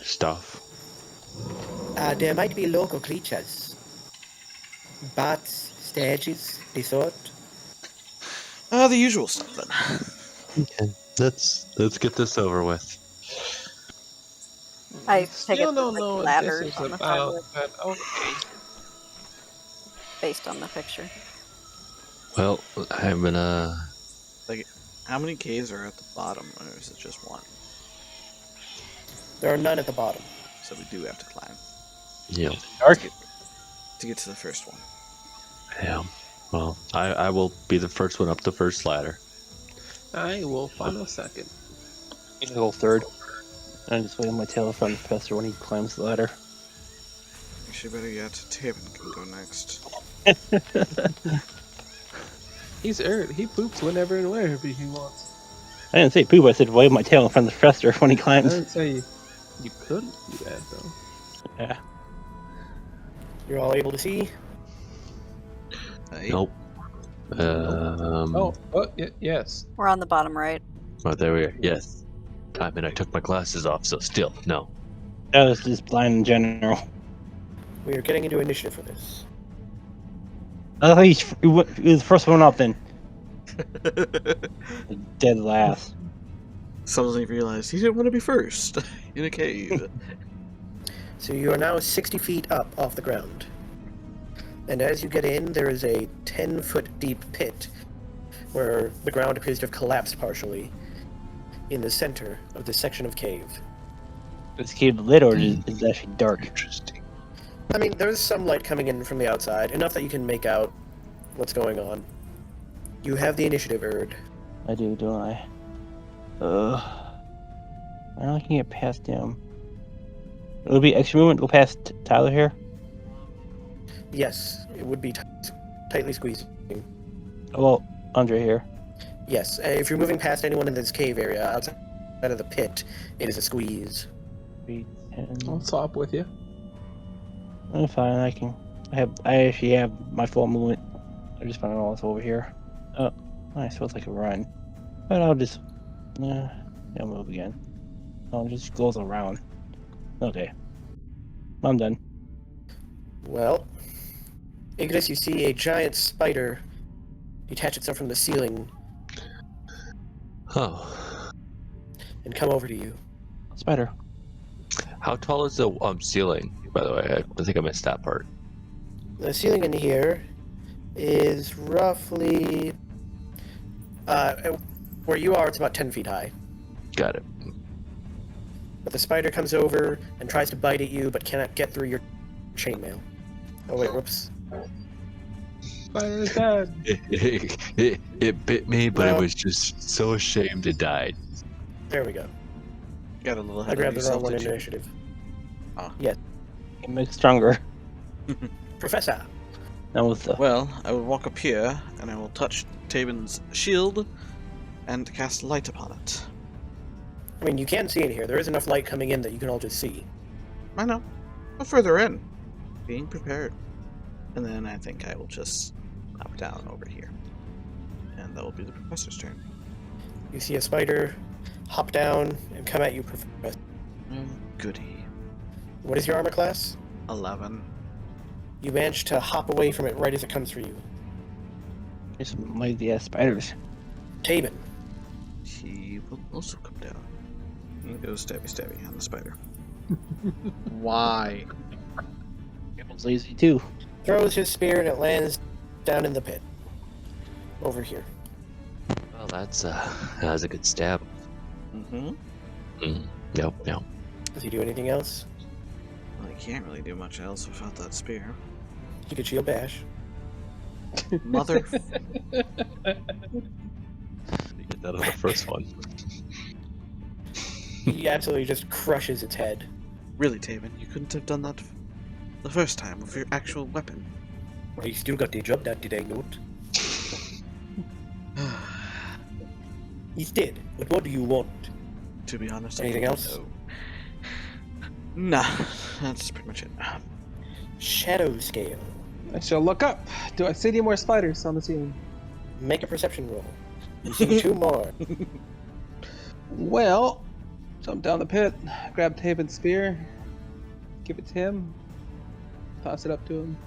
stuff? There might be local creatures. Bats, stages, the sort. The usual stuff then. Okay. Let's get this over with. I think Still it's don't like know what ladders this is on the front about, of it, but okay. based on the picture. Well, I'm gonna. Like, how many caves are at the bottom, or is it just one? There are none at the bottom. So we do have to climb You know, Dark. to get to the first one. yeah. Well, I will be the first one up the first ladder. I will follow second. I'm gonna go third. I'm just waiting my tail in front of the professor when he climbs the ladder. Actually, better yet, Taven can go next. He's earned. He poops whenever and wherever he wants. I didn't say poop. I said wave my tail in front of the professor when he I climbs. didn't say you couldn't do that though. Yeah. You're all able to see? Hey, Nope. Oh, yes. We're on the bottom right. Oh, there we are. Yes. I mean, I took my glasses off, so still, no. That was just blind in general. We are getting into initiative for this. I thought he was the first one up then. Dead last. Suddenly realized he didn't want to be first in a cave. So you are now 60 feet up off the ground. And as you get in, there is a 10-foot deep pit where the ground appears to have collapsed partially in the center of this section of cave. Is the cave lit or is it actually dark? Interesting. I mean, there's some light coming in from the outside, enough that you can make out what's going on. You have the initiative, Erd. I do, don't I? I don't can get past him. It would be extra movement to go past Tyler here. Yes, it would be tightly squeezing. Well, Andre here. Yes, if you're moving past anyone in this cave area outside of the pit, it is a squeeze. 3, 10. I'll swap with you. I'm fine. I actually have my full movement. I just found out it's over here. Oh, I suppose I could run, but I'll just I'll move again. Oh, it just goes around. Okay, I'm done. Well, Ignis, you see a giant spider detach itself from the ceiling Oh. and come over to you. Spider. How tall is the ceiling, by the way? I think I missed that part. The ceiling in here is roughly where you are. It's about 10 feet high. Got it. But the spider comes over and tries to bite at you, but cannot get through your chainmail. Oh wait, whoops. Spider's dead. It bit me, but No. it was just so ashamed it died. There we go. Got a little I ahead of grabbed the wrong yourself, one did in you? initiative. It makes stronger. Professor. That was the Well, I will walk up here, and I will touch Taben's shield, and cast light upon it. I mean, you can see in here. There is enough light coming in that you can all just see. I know. I'm further in. Being prepared. And then I think I will just hop down over here. And that will be the professor's turn. You see a spider hop down and come at you, Professor. Goody. What is your armor class? 11. You manage to hop away from it right as it comes for you. there's some mighty ass spiders. Taben. He will also come down. And go stabby stabby on the spider. Why? Everyone's lazy too. Throws his spear and it lands down in the pit. Over here. Well, that was a good stab. Mm-hmm. Yep. Does he do anything else? Well, he can't really do much else without that spear. He could shield bash. Mother. You get that on the first one. He absolutely just crushes its head. Really, Taven, you couldn't have done that the first time with your actual weapon. Well, he still got the job done, did I note? He's dead, but what do you want? To be honest, Anything I don't else? know. Nah, that's pretty much it. Shadow scale. I shall look up. Do I see any more spiders on the ceiling? Make a perception roll. You see 2 more. Well, jump down the pit, grab Taven's spear, give it to him, toss it up to him.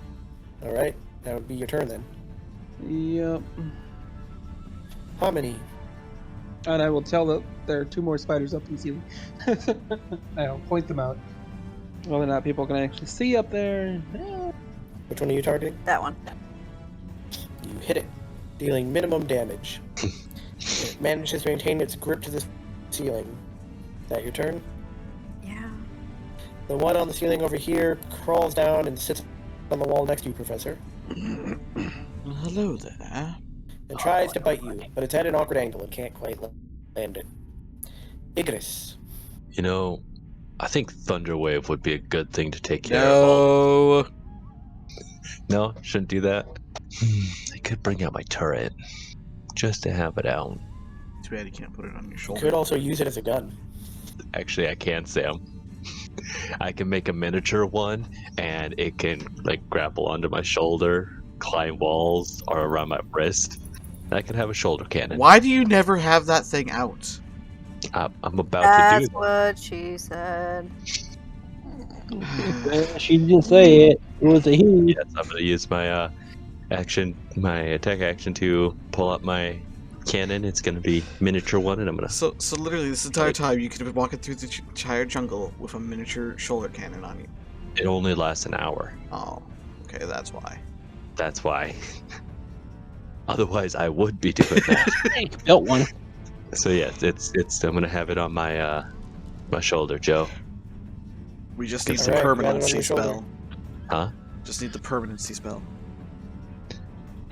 Alright, that would be your turn then. Yep. Harmony. And I will tell the there are 2 more spiders up in the ceiling. I'll point them out. Whether or not people can actually see up there. Which one are you targeting? That one. You hit it, dealing minimum damage. It manages to maintain its grip to the ceiling. Is that your turn? Yeah. The one on the ceiling over here crawls down and sits on the wall next to you, Professor, Hello there. and tries to bite you, but it's at an awkward angle and can't quite land it. Igris. You know, I think Thunderwave would be a good thing to take care of. All... No. No, shouldn't do that. I could bring out my turret just to have it out. Too bad you can't put it on your You shoulder. could also use it as a gun. Actually, I can, Sam. I can make a miniature one, and it can like grapple onto my shoulder, climb walls, or around my wrist. And I can have a shoulder cannon. Why do you never have that thing out? I'm about That's to do what she said. She didn't say it. It was a he. it. Yes, I'm gonna use my my attack action to pull up my cannon. It's gonna be miniature one, and I'm gonna. So literally this entire time you could have been walking through the entire jungle with a miniature shoulder cannon on you. It only lasts an hour. Oh, okay, that's why. That's why. Otherwise, I would be doing that. Hey, built one. So yeah, it's. I'm gonna have it on my my shoulder, Joe. We just need All the right, permanency got it on your shoulder. spell. Huh? Just need the permanency spell.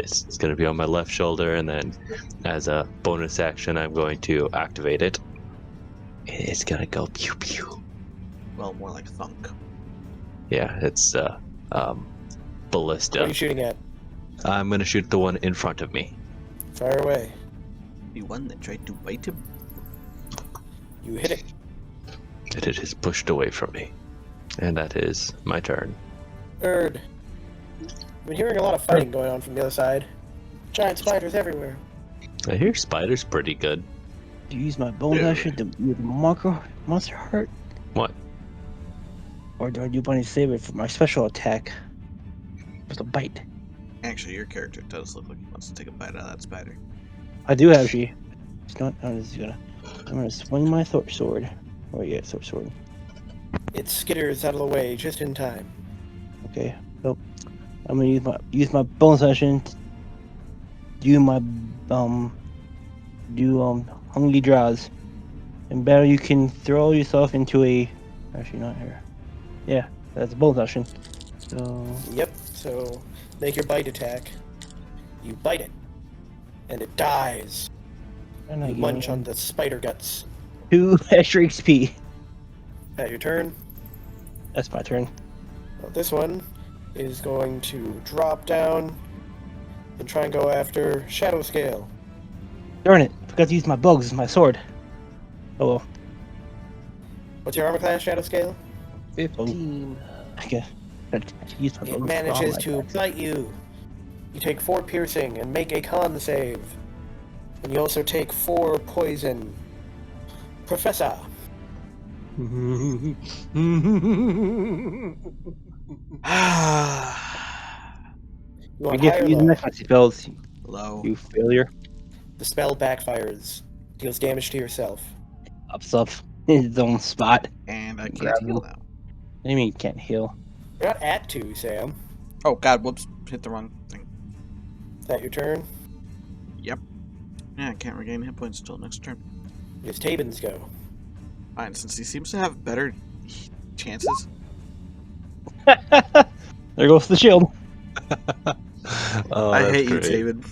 It's gonna be on my left shoulder, and then as a bonus action, I'm going to activate it. It's gonna go pew pew. Well, more like thunk. Yeah, it's What are ballista. you shooting at? I'm gonna shoot the one in front of me. Fire away. The one that tried to bite him. You hit it. And it is pushed away from me, and that is my turn. Erd. I've been hearing a lot of fighting going on from the other side. Giant spiders everywhere. I hear spiders pretty good. Do you use my bonus action to with monster heart? What? Or do I do bunny save it for my special attack? With a bite. Actually, your character does look like he wants to take a bite out of that spider. I do have she. It's not. I'm gonna swing my sword. Oh yeah, sword. It skitters out of the way just in time. Okay. So I'm gonna use my bonus action. To do my hungry draws. In battle, you can throw yourself into a. Actually, not here. Yeah, that's a bonus action. So Yep, so make your bite attack. You bite it. And it dies. and I You get munch on the spider guts. 2 extra XP. At your turn. That's my turn. Well, this one is going to drop down and try and go after Shadow Scale. Darn it! Forgot to use my bugs as my sword. Oh well. What's your armor class, Shadow Scale? 15. I guess. Use my It bugs manages for to all my attacks. bite you. You take 4 piercing and make a con save. And you also take 4 poison. Professor. You I want get higher to or use low? necromancy spells, Low. you failure. The spell backfires. Deals damage to yourself. Ups up in his own spot. And I Grab can't heal him. now. What do you mean you can't heal? You're not at 2, Sam. Oh god, whoops. Hit the wrong thing. Is that your turn? Yep. Yeah, I can't regain hit points until next turn. It's Tabin's go. Fine, since he seems to have better chances. There goes the shield. Oh, I that's hate great. you, David.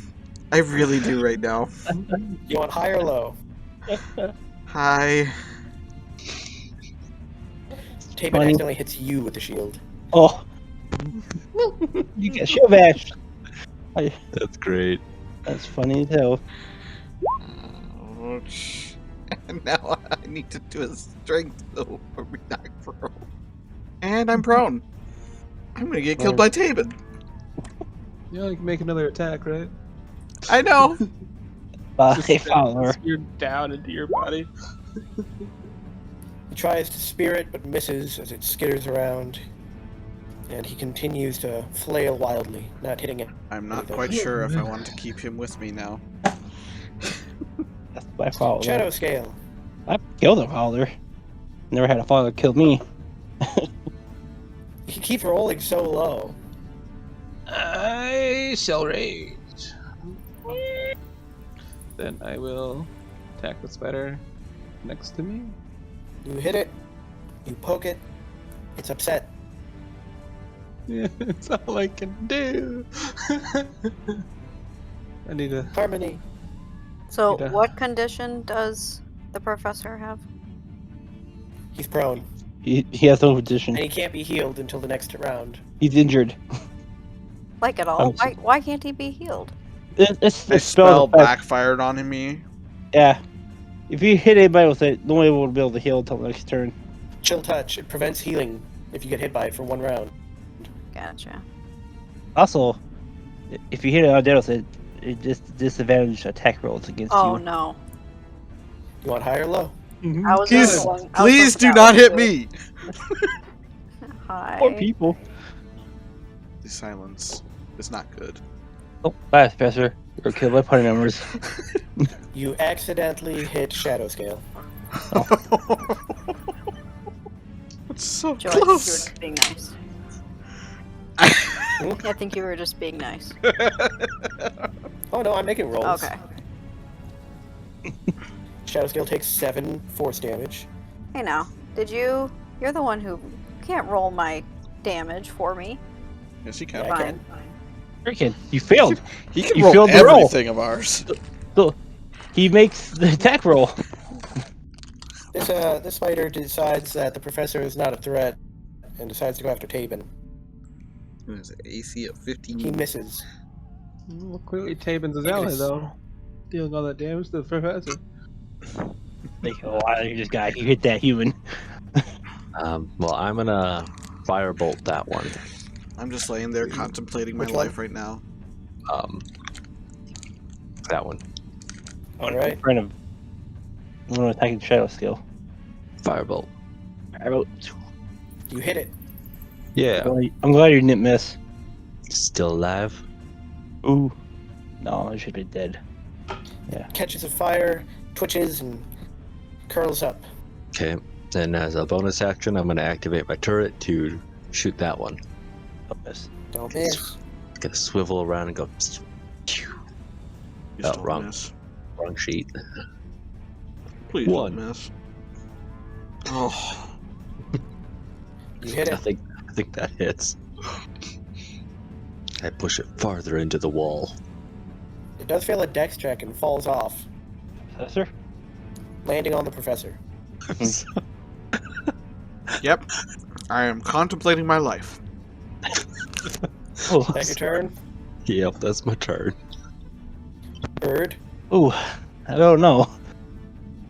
I really do right now. You want high or low? Hi. Tabin Funny. accidentally hits you with the shield. Oh. You get shield bash. That's great. That's funny as hell. Ouch. And now I need to do a strength though for me not prone. And I'm prone. I'm gonna get killed by Tabin. You know, you can make another attack, right? I know. Bye, follower. You're down into your body. He tries to spear it, but misses as it skitters around. And he continues to flail wildly, not hitting it. I'm not quite sure if I want to keep him with me now. That's my follower. Shadow Scale. I killed a father. Never had a father kill me. You keep rolling so low. I shall rage. Then I will attack the spider next to me. You hit it. You poke it. It's upset. Yeah, it's all I can do. I need a. Harmony. So, Yeah. what condition does the professor have? He's prone. He has no position. And he can't be healed until the next round. He's injured. Like at all? Um, Why can't he be healed? It's The the spell effect. backfired on me. Yeah. If you hit anybody with it, no one will be able to heal until next turn. Chill touch. It prevents healing if you get hit by it for 1 round. Gotcha. Also, if you hit it on dead with it, it just disadvantage attack rolls against Oh you. no. You want high or low? I was Please, going- I was please do going not that hit way, me. too. Hi. Poor people. The silence is not good. Oh, bye, Professor. You're killed by party members. You accidentally hit Shadow Scale. It's so Joe, I think you were close. just being nice. I think you were just being nice. Oh no, I'm making rolls. Okay. Shadow Scale takes 7 force damage. Hey now, you're the one who can't roll my damage for me. Yes, he Yeah, can. I Fine. can. Freaking, you failed. He can You roll failed the roll. everything of ours. So, he makes the attack roll. This fighter decides that the professor is not a threat and decides to go after Tabin. There's an AC of 15. He misses. Well, clearly Tabin's his It ally is- though. Dealing all that damage to the professor. Like, oh, this guy, you hit that human. Well, I'm gonna firebolt that one. I'm just laying there contemplating my Which one? life right now. That one. Alright. Friend of. I'm gonna attack the shadow skill. Firebolt. I wrote. You hit it. Yeah. I'm glad you didn't miss. Still alive. Ooh. No, I should be dead. Catches a fire, twitches, and curls up. Okay. Then as a bonus action, I'm gonna activate my turret to shoot that one. Don't miss. Don't miss. Gonna swivel around and go. You Oh, don't wrong. miss. Wrong sheet. Please One. don't miss. Oh. You hit I it. think that hits. I push it farther into the wall. It does fail a dex check and falls off, Professor? landing on the professor. Yep. I am contemplating my life. Oh. Is that your turn? Yep, that's my turn. Bird. Ooh. I don't know.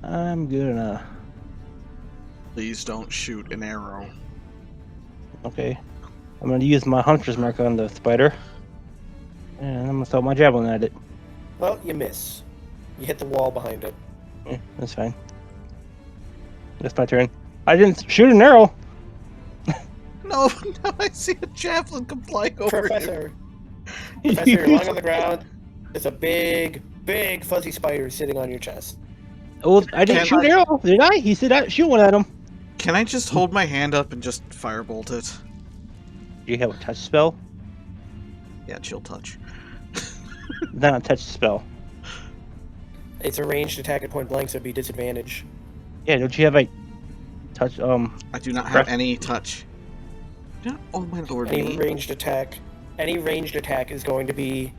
I'm gonna. Please don't shoot an arrow. Okay. I'm gonna use my hunter's mark on the spider. And I'm gonna throw my javelin at it. Well, you miss. You hit the wall behind it. Yeah, that's fine. That's my turn. I didn't shoot an arrow. No, now I see a javelin come flying over here. Professor. Professor, you're lying on the ground. There's a big, big fuzzy spider sitting on your chest. Well, I didn't Can't shoot an arrow, did I? He said I shoot one at him. Can I just hold my hand up and just firebolt it? Do you have a touch spell? Yeah, chill touch. Not a touch spell. It's a ranged attack at point blank, so it'd be disadvantage. Yeah, don't you have a touch? I do not have Breath. any touch. Yeah, oh my lord, Any me. ranged attack is going to be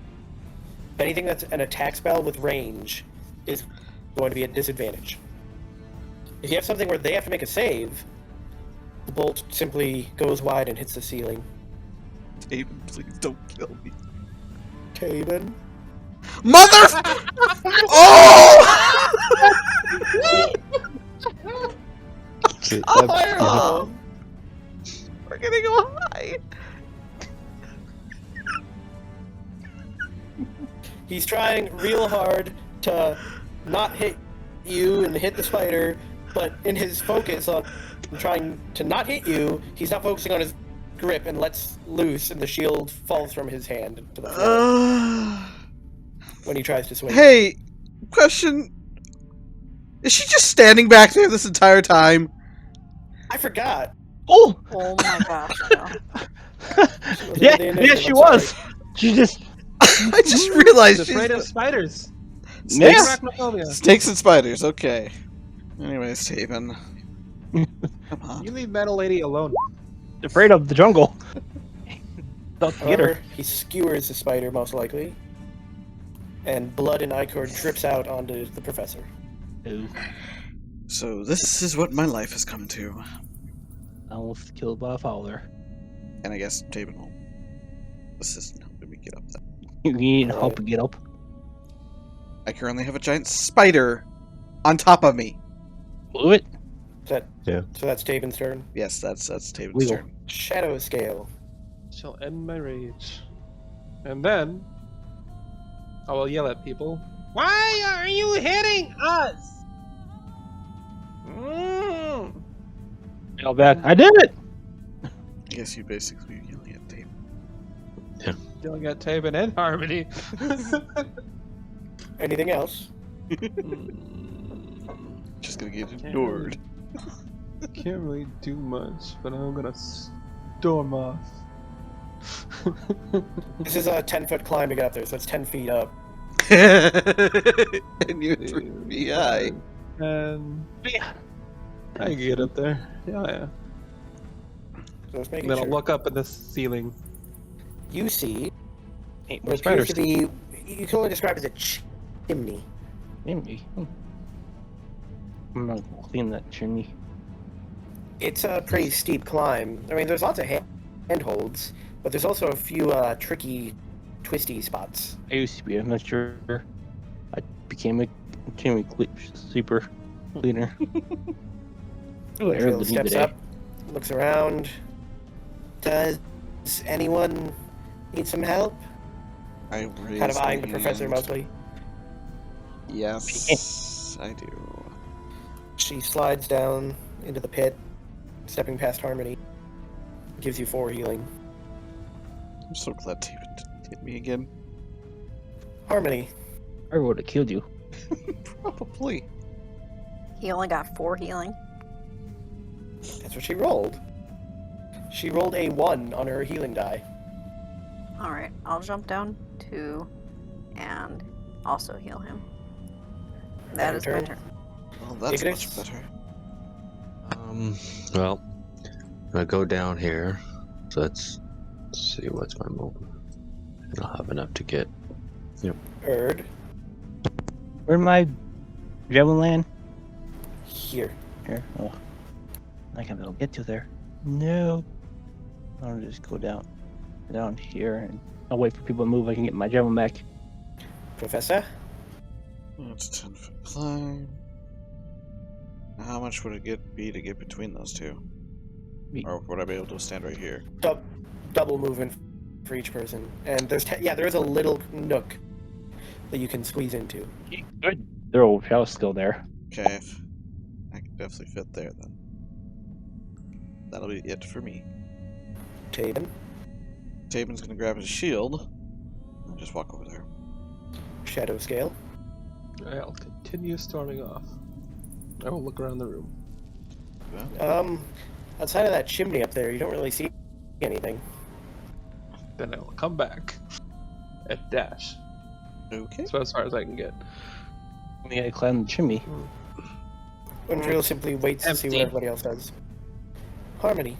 anything that's an attack spell with range is going to be at disadvantage. If you have something where they have to make a save, the bolt simply goes wide and hits the ceiling. David, please don't kill me. Tabin. Mother! Oh! Higher low. We're gonna go high. He's trying real hard to not hit you and hit the spider, but in his focus on trying to not hit you, he's not focusing on his grip and lets loose, and the shield falls from his hand to the floor when he tries to swing. Hey, question. Is she just standing back there this entire time? I forgot. Oh! Oh my gosh, no. Yeah, yeah, she was. She just. I just realized She's she's afraid of spiders. Yeah. Arachnophobia. snakes and spiders. Okay. Anyways, Taven. Come on. You leave Metal Lady alone. Afraid of the jungle. Don't get her. However, he skewers the spider, most likely. And blood and ichor drips out onto the professor. Ooh, So this is what my life has come to. almost killed by a fowler. And I guess Taven will assist in helping me get up there. You need help to get up. I currently have a giant spider on top of me. Blew it. Is that, Yeah. So that's Taven's turn. Yes, that's Taven's Legal. turn. Shadow scale. Shall end my rage. And then I will yell at people. Why are you hitting us? Yell back. I did it. I guess you basically yelling at Taven. Yelling at Taven and Harmony. Anything else? Just gonna get ignored. Can't really do much, but I'm gonna storm off. This is a 10-foot climb to get up there, so it's 10 feet up. And you're 3 feet high. And I can get up there. Yeah. So it's And making then I'll sure. look up at the ceiling. You see Ain't what no appears spiders. to be, you can only describe as a chimney. Chimney. I'm gonna clean that chimney. It's a pretty steep climb. I mean, there's lots of handholds, but there's also a few tricky, twisty spots. I used to be a master. I became a chimney super cleaner. Oh, I heard Jill the steps today. up, looks around. Does anyone need some help? I raise Kind of eyeing my the professor hand. mostly. Yes, I do. She slides down into the pit, stepping past Harmony. Gives you 4 healing. I'm so glad Taven didn't hit me again. Harmony, I would have killed you. Probably. He only got 4 healing. that's what she rolled. She rolled a 1 on her healing die. Alright, I'll jump down 2 and also heal him. That is my Turn. turn. Well, that's Ignis? much better. Well, I'm gonna go down here. So let's see what's my movement. And I'll have enough to get. Erd, Where'd my javelin land? here. Here. Oh, I can be able to get to there. No. I'll just go down here, and I'll wait for people to move. I can get my javelin back. Professor? That's a 10-foot climb. How much would it be to get between those two? Or would I be able to stand right here? Double movement for each person. And there's there is a little nook that you can squeeze into. Good. Their old house still there. Okay, I can definitely fit there then. That'll be it for me. Taven, Taven's gonna grab his shield and just walk over there. shadow scale. I'll continue storming off. I will look around the room. Outside of that chimney up there, you don't really see anything. Then I will come back and dash. Okay. So as far as I can get. We gotta climb the chimney. Undrill simply waits to see what Empty. everybody else does. Harmony.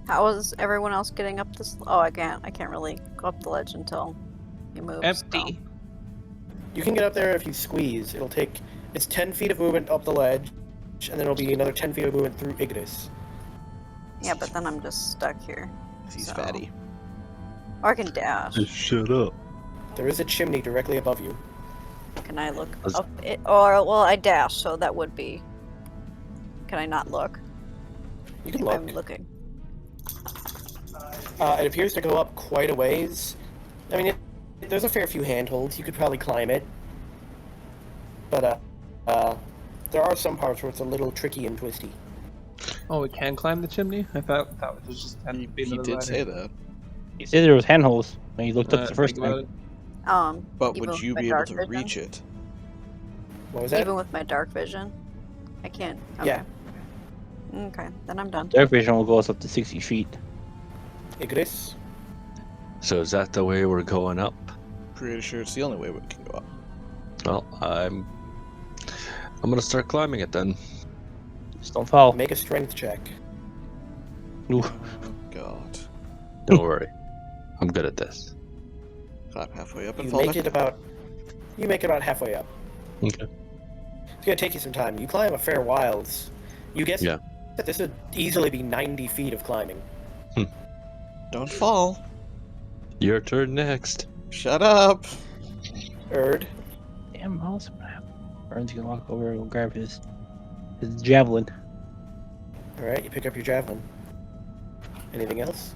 How is everyone else getting up this? Oh, I can't really go up the ledge until you move. Empty. You can get up there if you squeeze. It's 10 feet of movement up the ledge, and then it'll be another 10 feet of movement through Ignis. Yeah, but then I'm just stuck here. He's So- fatty. Or I can dash. Shut up. There is a chimney directly above you. Can I look Was- up it? Or, well, I dash, so that would be... Can I not look? You can look. I'm looking. It appears to go up quite a ways. I mean, there's a fair few handholds. You could probably climb it. But, there are some parts where it's a little tricky and twisty. Oh, we can climb the chimney? I thought that was just 10 feet He of the did ladder. say that. He said there was handholds when you looked up the Think first about time. it. But Even would with you my be able dark to vision? reach it? What was that? Even with my dark vision? I can't. Okay. Yeah. Okay, then I'm done. Dark vision will go us up to 60 feet. Igris. So is that the way we're going up? Pretty sure it's the only way we can go up. Well, I'm gonna start climbing it then. Just don't fall. Make a strength check. Ooh. Oh, God. Don't worry, I'm good at this. Climb halfway up and You fall make back. it about. You make it about halfway up. Okay. It's gonna take you some time. You climb a fair while. You guess Yeah. that this would easily be 90 feet of climbing. Don't fall. Your turn next. Shut up. Erd. Damn, how's gonna happen? Vern's gonna walk over and go grab his javelin. All right, you pick up your javelin. Anything else,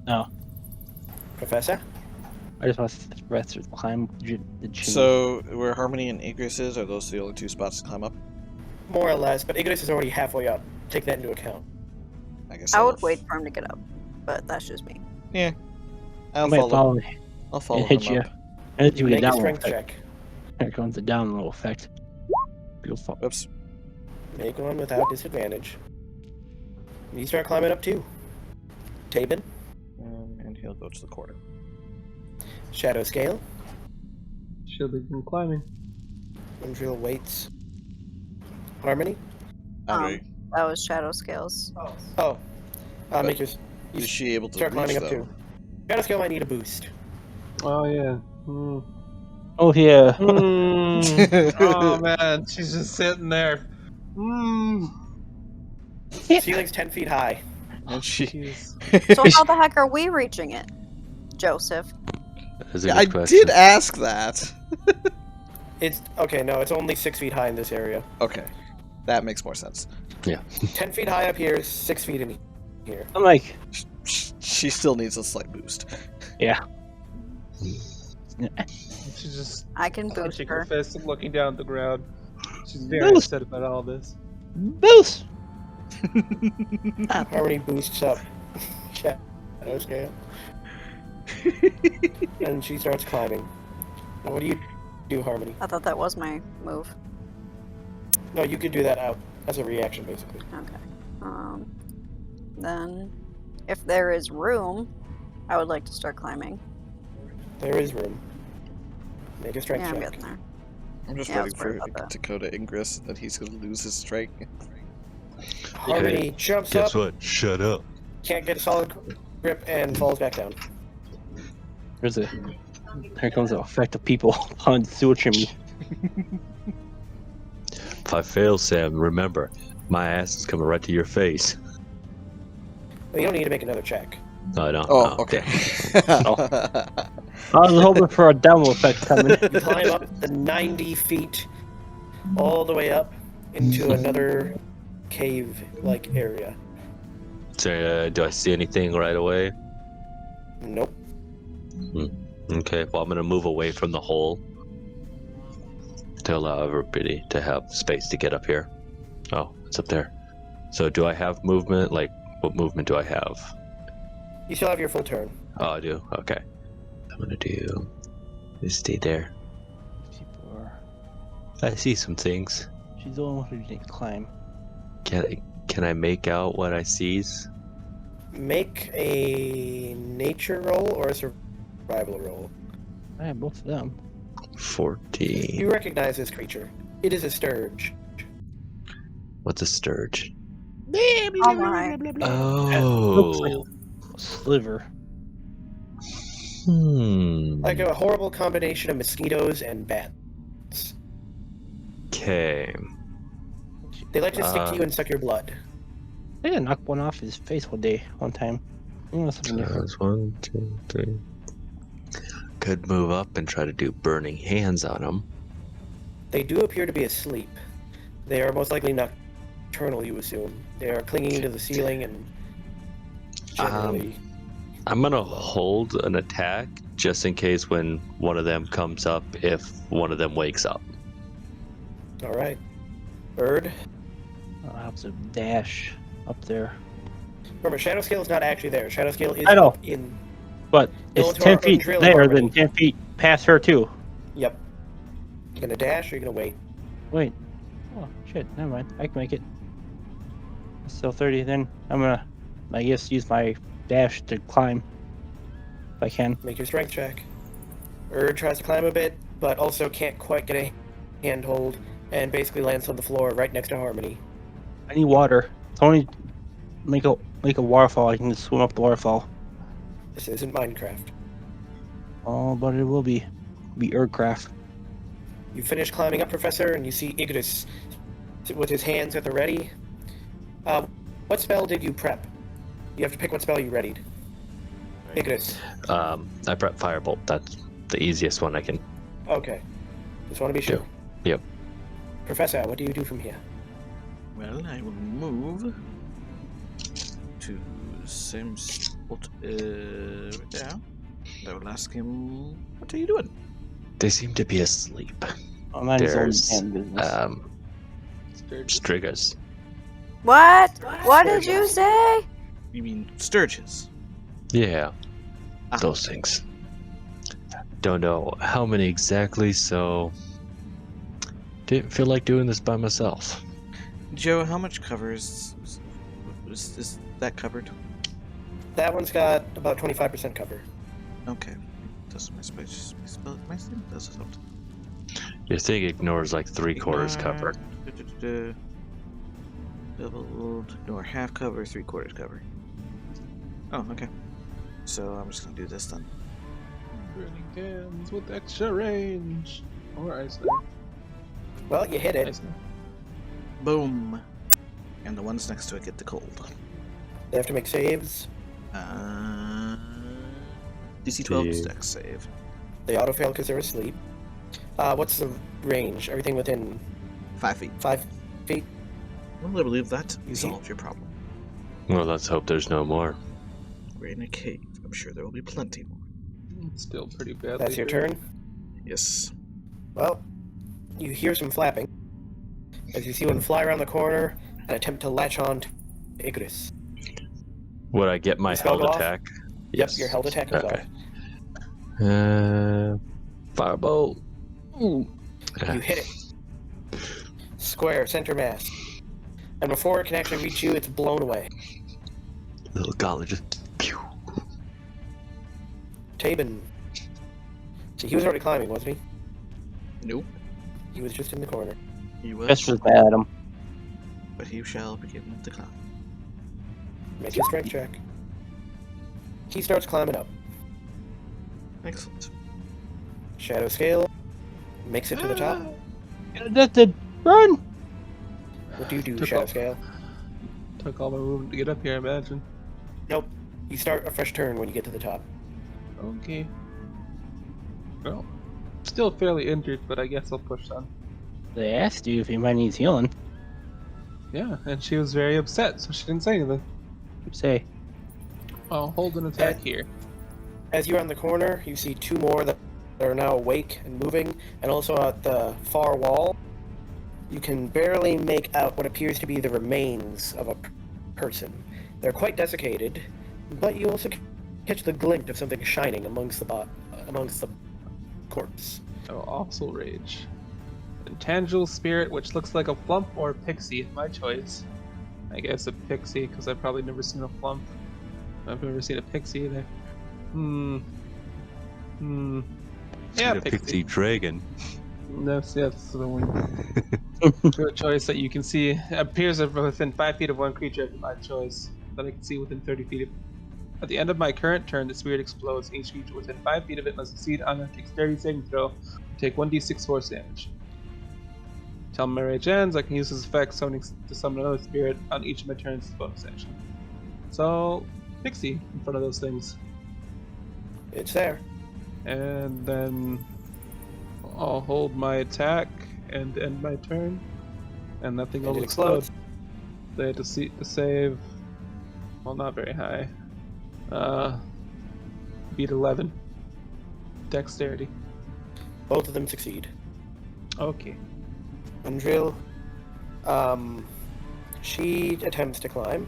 No, Professor? I just want to rest or climb the chimney. So, where Harmony and Igris is, are those the only two spots to climb up? More or less, but Igris is already halfway up. Take that into account. I guess I I'll would wait for him to get up, but that's just me. Yeah. I I'll might follow. follow I'll follow and hit him you. up. And it's gonna be a Make a down strength effect. check. Here comes the down low effect. You'll fall. Oops. Make one without disadvantage. You start climbing up too. Tabin. And he'll go to the corner. Shadow scale. Should have been climbing. Imperial weights. Harmony. Andre, That was shadow scales. Oh. Make your. You is she able to start climbing reach, up though? too. Shadow scale might need a boost. Oh yeah. Hmm. Oh yeah. Oh man, she's just sitting there. Hmm. Ceiling's 10 feet high. And she... Jeez. So how the heck are we reaching it, Joseph? That's a Yeah, good I question. did ask that. It's okay. No, it's only 6 feet high in this area. Okay. That makes more sense. 10 feet high up here, 6 feet in here. I'm like, She still needs a slight boost. yeah. She's just I can boost clenching her her. fist and looking down at the ground. She's very Boost. upset about all this. Boost. Harmony boosts up. Shadow scale. And she starts climbing. Now, what do you do, Harmony? I thought that was my move. No, you could do that out as a reaction, basically. Okay. Then, if there is room, I would like to start climbing. There is room. Make a strength Yeah, I'm check. getting there. I'm just Yeah, I waiting was worried for about that. Dakota Ingris that he's gonna lose his strike. Harmony jumps Guess up, what? Shut up. can't get a solid grip, and falls back down. There's a. Here comes the effect of people on the sewer chimney. If I fail, Sam, remember, my ass is coming right to your face. Well, you don't need to make another check. No, I don't. Oh, Oh, okay. I was hoping for a downward effect coming. You climb up the 90 feet, all the way up into another cave-like area. So, do I see anything right away? Nope. Okay, well, I'm gonna move away from the hole to allow everybody to have space to get up here. Oh, it's up there. So, do I have movement? Like, what movement do I have? You still have your full turn. Oh, I do. Okay. I'm gonna do. Just stay there. People are. I see some things. She's the only one who didn't climb. Can I make out what I sees? Make a nature roll or a survival roll. I have both of them. 14. You recognize this creature. It is a sturge. What's a sturge? Oh my. Looks like Oh. a sliver. Like a horrible combination of mosquitoes and bats. Okay. They like to stick to you and suck your blood. I did knock one off his face one time. Something different. That's 1, 2, 3. Could move up and try to do burning hands on him. They do appear to be asleep. They are most likely nocturnal, you assume. They are clinging to the ceiling and generally... I'm gonna hold an attack just in case when one of them comes up, if one of them wakes up. Alright. Bird. I'll have to dash up there. Remember, Shadow Scale is not actually there. Shadow Scale is I know. up in... But Go it's into our 10 feet drill there, harmony. then 10 feet past her too. Yep. You gonna dash or you gonna wait? Wait. Oh, shit, never mind. I can make it. It's still 30 then. I'm gonna, I guess, use my dash to climb. If I can. Make your strength check. Erd tries to climb a bit, but also can't quite get a handhold, and basically lands on the floor right next to Harmony. I need water. It's only make a waterfall. I can just swim up the waterfall. This isn't Minecraft. Oh, but it will be Earthcraft. You finish climbing up, Professor, and you see Igris with his hands at the ready. What spell did you prep? You have to pick what spell you readied. Igris. I prep Firebolt. That's the easiest one I can. Okay. Just want to be sure. Yep. Professor, what do you do from here? Well, I will move to same spot right there. I will ask him, what are you doing? They seem to be asleep. Oh, mine is There's only business. Striggers. What? What did you say? You mean Sturges? Yeah, Ah. those things. Don't know how many exactly, so didn't feel like doing this by myself. Joe, how much cover is that covered? That one's got about 25% cover. Okay. Does my spell does it help? Your thing ignores like 3/4 cover. Doubled, ignore half cover, 3/4 cover. Oh, okay. So I'm just gonna do this then. Burning cans with extra range. Or ice knife. Well, you hit it. Ice knife. Boom. And the ones next to it get the cold. They have to make saves. DC 12 Yeah. dex save. They auto-fail because they're asleep. What's the range? Everything within 5 feet. 5 feet? Well, I believe that solves your problem. Well, let's hope there's no more. We're in a cave. I'm sure there will be plenty more. It's still pretty bad. That's your turn. Yes. Well, you hear some flapping as you see one fly around the corner and attempt to latch on to Igris. Would I get my Your spell held go off? attack? Yep, your held attack is Okay. off. Firebolt. Ooh. You hit it. Square, center mass. And before it can actually reach you, it's blown away. Little gauntlet just. Pew. Tabin. See, he was already climbing, wasn't he? Nope. He was just in the corner. He was. That's just bad at him. But he shall begin to climb. Make your strength check. He starts climbing up. Excellent. Shadow scale. Makes it to the top. That's the run. What do you do, Took Shadow off. Scale? Took all my movement to get up here, I imagine. Nope. You start a fresh turn when you get to the top. Okay. Well, still fairly injured, but I guess I'll push on. They asked you if anybody needs healing. Yeah, and she was very upset, so she didn't say anything. Say, I'll hold an attack here. As you're on the corner, you see two more that are now awake and moving, and also at the far wall, you can barely make out what appears to be the remains of a person. They're quite desiccated, but you also catch the glint of something shining amongst the corpse. Oh, also rage. Intangible spirit, which looks like a flump or a pixie, my choice. I guess a pixie, because I've probably never seen a flump. I've never seen a pixie either. Yeah, a pixie dragon. That's the one. Good choice that you can see. Appears within 5 feet of one creature of my choice that I can see within 30 feet of. At the end of my current turn, the spirit explodes. Each creature within 5 feet of it must succeed on a dexterity saving throw and take 1d6 force damage. Till my rage ends, I can use this effect to summon another spirit on each of my turns as a bonus action. So, pixie in front of those things. It's there. And then I'll hold my attack and end my turn, and that thing And will it explode. explodes. They had to save. Well, not very high. Beat 11. Dexterity. Both of them succeed. Okay. Andril, she attempts to climb,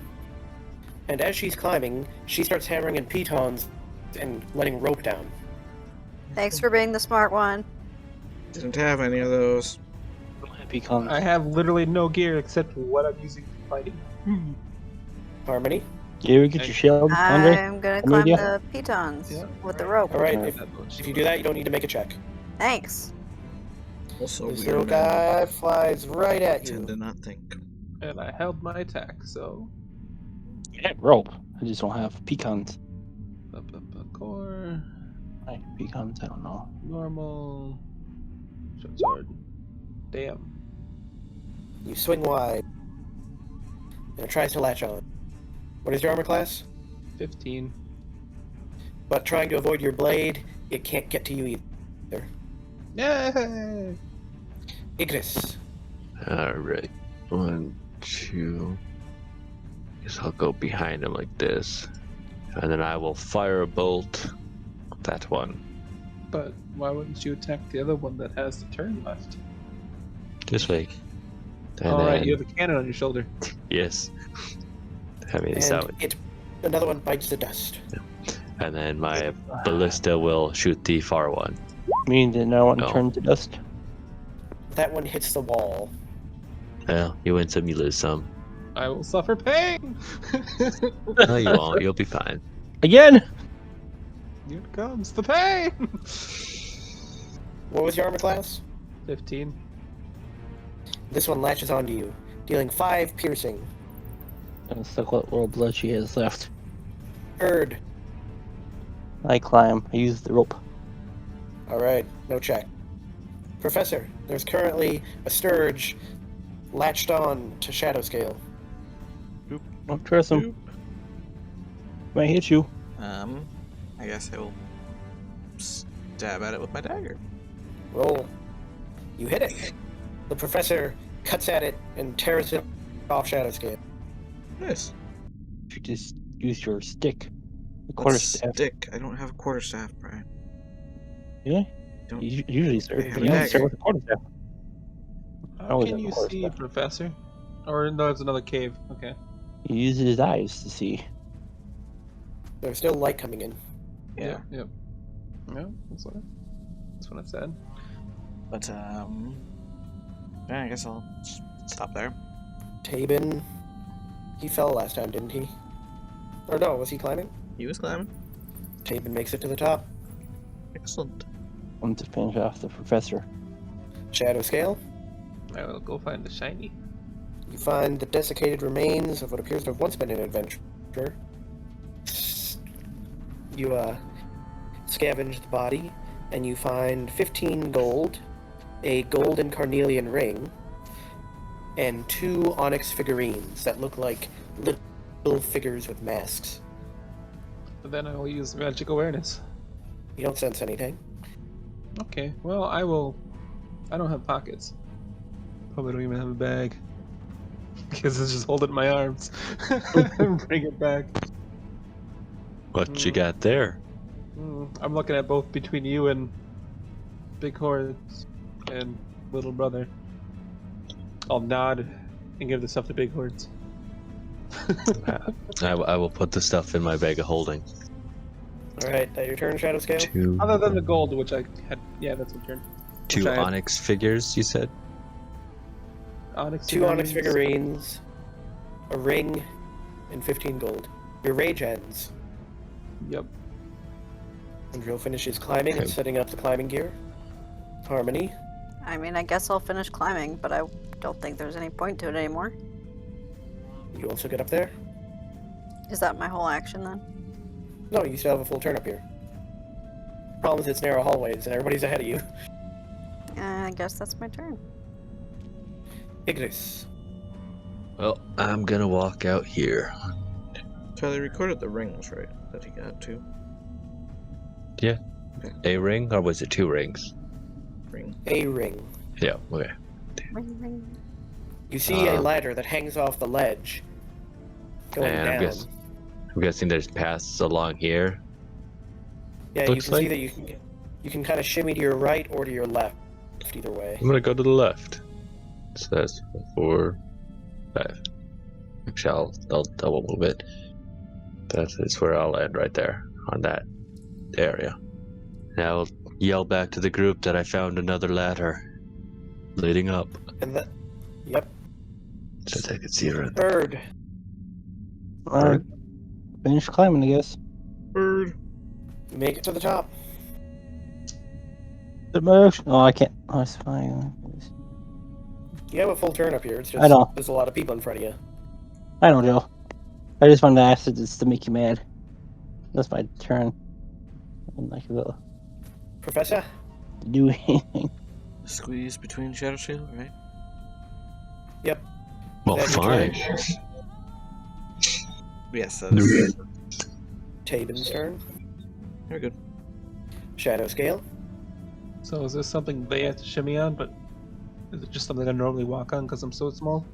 and as she's climbing, she starts hammering in pitons and letting rope down. Thanks for being the smart one. Didn't have any of those. pecans. I have literally no gear except what I'm using for fighting. Harmony. You get your shield, Andre. I'm gonna Come here, climb yeah. the pitons Yeah, with the alright. rope. All right. Alright. If you do that, you don't need to make a check. Thanks. Also, This weird little men guy flies right at tend to you. not think. And I held my attack, so I have rope. I just don't have pecans. core, Like pecans, I don't know. normal, short sword. Damn. You swing wide, and it tries to latch on. What is your armor class? 15. But trying to avoid your blade, it can't get to you either. Yay! Ignis. Alright. 1, 2. Guess I'll go behind him like this. And then I will fire a bolt. That one. But why wouldn't you attack the other one that has the turn left? This way. And Alright, then, you have a cannon on your shoulder. yes. I mean, so, And another one bites the dust. and then my ballista will shoot the far one. Meaning that no one No. turned to dust. That one hits the wall. Well, you win some, you lose some. I will suffer pain! No, you won't. You'll be fine. Again! Here comes the pain! What was your armor class? 15. This one latches onto you, dealing 5 piercing. That's like what little blood she has left. Erd. I climb. I use the rope. Alright, no check. Professor, there's currently a Sturge latched on to Shadow Scale. Don't trust him. Might hit you. I guess I will stab at it with my dagger. Roll. You hit it. The professor cuts at it and tears it off Shadow Scale. Nice. You just use your stick. The Let's quarterstaff. stick. I don't have a quarterstaff, Brian. Really? Don't. You usually start, I have you a usually start dagger. with the quarterstaff. How always can have you the horse see, stuff. Professor? Or no, it's another cave. Okay. You use his eyes to see. There's still light coming in. Yeah. Yep. Yeah, that's what I said. But yeah, I guess I'll just stop there. Tabin. He fell last time, didn't he? Or no, was he climbing? He was climbing. Tabin makes it to the top. Excellent. I want to finish off the professor. Shadow Scale. I will go find the shiny. You find the desiccated remains of what appears to have once been an adventure. You scavenge the body, and you find 15 gold, a golden carnelian ring, and 2 onyx figurines that look like little figures with masks. But then I will use magic awareness. You don't sense anything. Okay, well, I will. I don't have pockets. Probably don't even have a bag. Because it's just hold it in my arms. And bring it back. What you got there? I'm looking at both between you and Big Horns and Little Brother. I'll nod and give the stuff to Big Horns. I will put the stuff in my bag of holding. Alright, that your turn, Shadow Scale? 2, Other than the gold, which I had. Yeah, that's my turn. 2 which I had. onyx figures, you said? Onyx 2 onyx figurines, a ring, and 15 gold. Your rage ends. Yep. Andrew finishes climbing and Okay. setting up the climbing gear. Harmony. I mean, I guess I'll finish climbing, but I don't think there's any point to it anymore. You also get up there? Is that my whole action then? No, you still have a full turn up here. Problem is it's narrow hallways and everybody's ahead of you. I guess that's my turn. Ignis. Well, I'm gonna walk out here. Charlie recorded the rings, right? That he got too. Yeah. A ring, or was it 2 rings? Ring. A ring. Yeah, okay. Ring, ring. You see a Um, ladder that hangs off the ledge. Going And down. I'm guessing there's paths along here. Yeah, you looks can see like- that you can kind of shimmy to your right or to your left, either way. I'm gonna go to the left. So that's 4, 5. Actually, I'll double move it. That's where I'll end, right there, on that area. Now I'll yell back to the group that I found another ladder. Leading up. And that. Yep. So I could see her. Bird. Alright. Finish climbing, I guess. Bird. Make it to the top. The motion. Oh, I can't. Oh, it's fine. You have a full turn up here. It's just I know. there's a lot of people in front of you. I know, Joe. I just wanted to ask it just to make you mad. That's my turn. I'm not gonna Professor? do anything. Squeeze between Shadow Shield, right? Yep. Well, That's fine. Yes, that's Tabin's turn. very good. Shadow Scale. So is this something they have to shimmy on, but is it just something I normally walk on because I'm so small?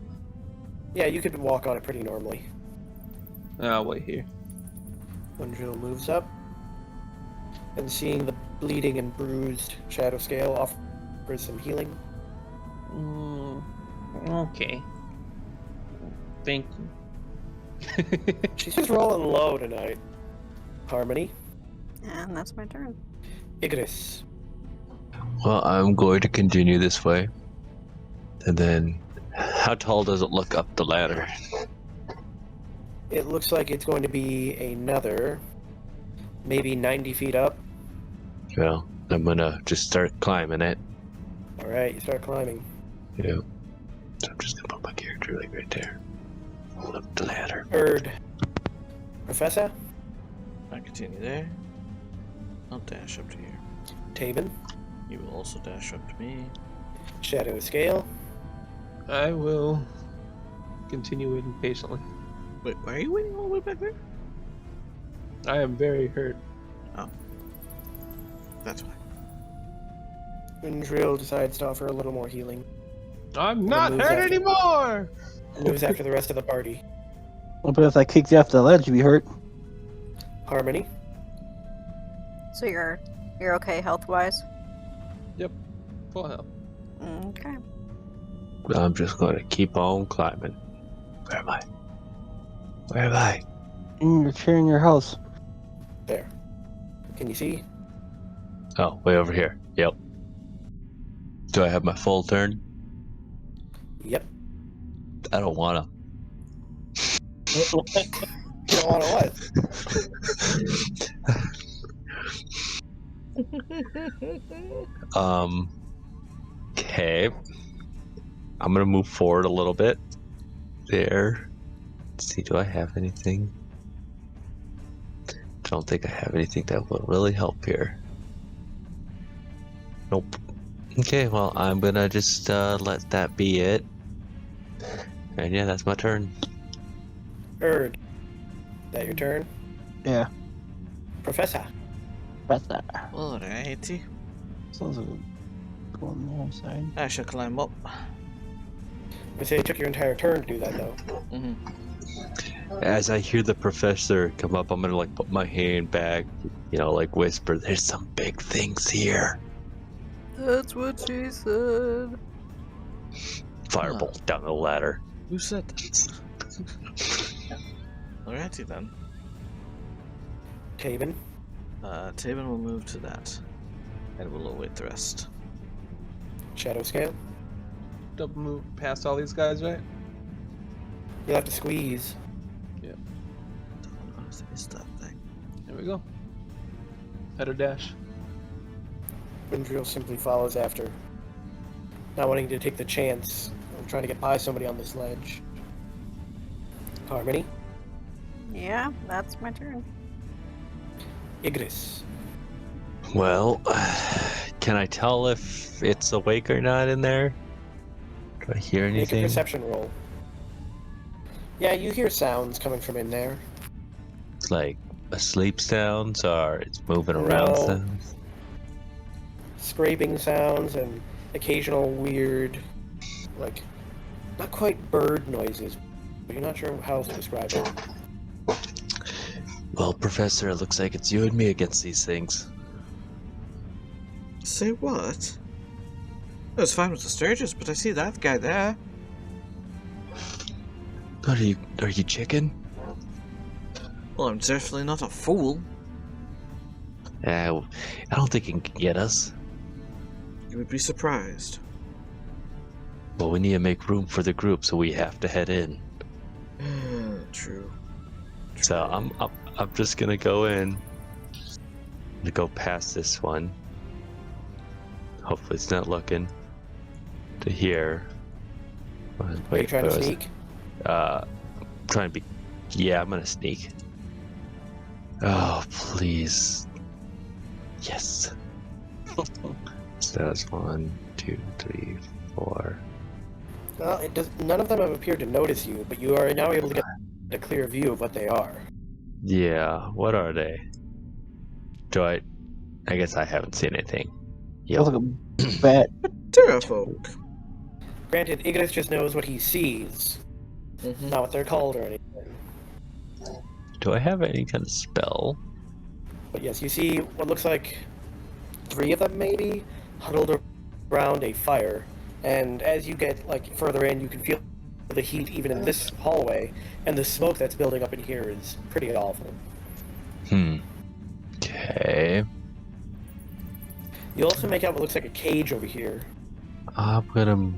Yeah, you could walk on it pretty normally. I'll wait here. Windrill moves up. And seeing the bleeding and bruised Shadow Scale offers some healing. Okay. Thank you. She's just rolling low tonight. Harmony. And that's my turn. Igris. Well, I'm going to continue this way. And then, how tall does it look up the ladder? It looks like it's going to be another maybe 90 feet up. Well, I'm gonna just start climbing it. Alright, you start climbing. Yeah. So I'm just gonna put my character like right there. Hold up the ladder. Bird. Professor. I continue there. I'll dash up to here. Tabin. You will also dash up to me. Shadow Scale. I will continue waiting patiently. Wait, why are you waiting all the way back there? I am very hurt. That's why. Windrill decides to offer a little more healing. I'm not moves hurt after- anymore! Moves after the rest of the party. Well, but if I kicked you off the ledge, you'd be hurt. Harmony. So you're okay health wise? Yep. Full health. Okay. I'm just gonna keep on climbing. Where am I? Where am I? You're cheering your house. There. Can you see? Oh, way over here. Yep. Do I have my full turn? Yep. I don't wanna. You don't want to what? Okay. I'm gonna move forward a little bit. There. Let's see, do I have anything? Don't think I have anything that will really help here. Nope. Okay, well, I'm gonna just let that be it. And yeah, that's my turn. Bird. That your turn? Yeah. Professor. That's that. Alrighty. Sounds like a go on the other side. I shall climb up. I say it took your entire turn to do that, though. Mm-hmm. As I hear the professor come up, I'm gonna like put my hand back, you know, like whisper, there's some big things here. That's what she said. Firebolt down the ladder. Who said that? Alrighty then. Tabin. Tabin will move to that. And we'll await the rest. Shadow Scale. Double move past all these guys, right? You'll have to squeeze. Oh, it's that thing. There we go. Header dash. Windrill simply follows after. Not wanting to take the chance of trying to get by somebody on this ledge. Harmony. Yeah, that's my turn. Igris. Well, can I tell if it's awake or not in there? Do I hear Make a anything? perception roll. Yeah, you hear sounds coming from in there. Like asleep sounds or it's moving around No. sounds? Scraping sounds and occasional weird, like, not quite bird noises, but you're not sure how else to describe it. Well, Professor, it looks like it's you and me against these things. Say what? I was fine with the Sturgis, but I see that guy there. Are you chicken? Well, I'm definitely not a fool. I don't think he can get us. You would be surprised. Well, we need to make room for the group, so we have to head in. True. So I'm just gonna go in. To go past this one. Hopefully it's not looking. To here. Are you trying to sneak? Trying to be. Yeah, I'm gonna sneak. Oh, please. Yes. So that's 1, 2, 3, 4. Well, none of them have appeared to notice you, but you are now able to get a clear view of what they are. Yeah, what are they? I guess I haven't seen anything. Looks like a bat. Terrafolk. Granted, Ignis just knows what he sees, not what they're called or anything. Do I have any kind of spell? But yes, you see what looks like 3 of them, maybe, huddled around a fire. And as you get further in, you can feel the heat even in this hallway, and the smoke that's building up in here is pretty awful. Okay. You also make out what looks like a cage over here. I'm gonna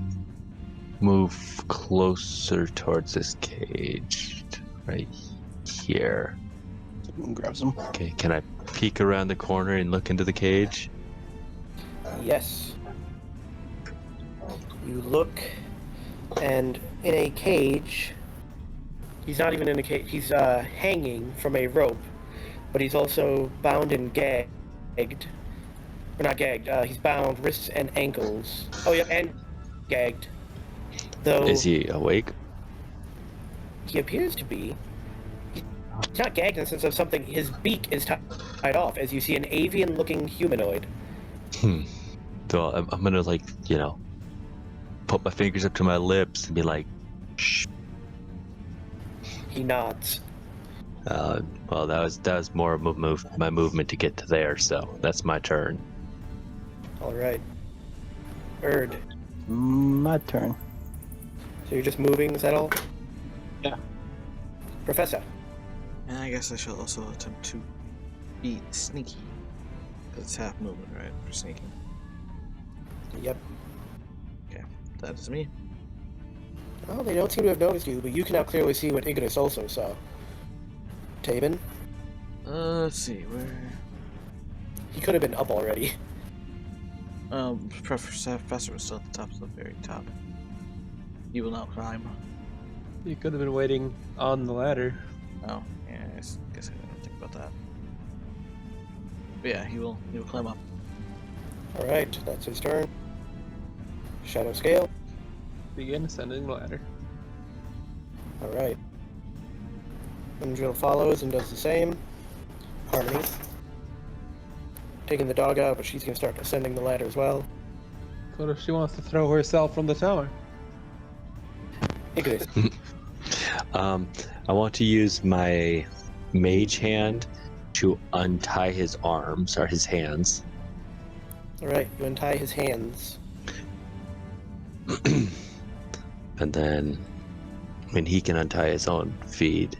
move closer towards this cage. Right here. Grab some. Okay, can I peek around the corner and look into the cage? Yes. You look, and in a cage, he's not even in a cage, he's hanging from a rope, but he's also bound and gagged. Or not gagged, he's bound wrists and ankles. Oh yeah, and gagged. Though Is he awake? he appears to be. He's not gagged in the sense of something, his beak is tied off, as you see an avian-looking humanoid. So I'm gonna put my fingers up to my lips and be like, shh. He nods. Well, that was more of my movement to get to there, so that's my turn. Alright. Erd. My turn. So you're just moving, is that all? Yeah. Professor. And I guess I shall also attempt to be sneaky. Because it's half movement, right? For sneaking. Yep. Okay, that is me. Well, they don't seem to have noticed you, but you can now clearly see what Ignis also saw. Tabin? Let's see, where... He could have been up already. Professor was still at the top, so the very top. He will now climb. You could have been waiting on the ladder. Oh, yeah, I guess I didn't think about that. But yeah, he will climb up. Alright, that's his turn. Shadow scale. Begin ascending the ladder. Alright. Andril follows and does the same. Harmony. Taking the dog out, but she's going to start ascending the ladder as well. What if she wants to throw herself from the tower? Ignis. I want to use my mage hand to untie his arms or his hands. Alright, you untie his hands. And then he can untie his own feet.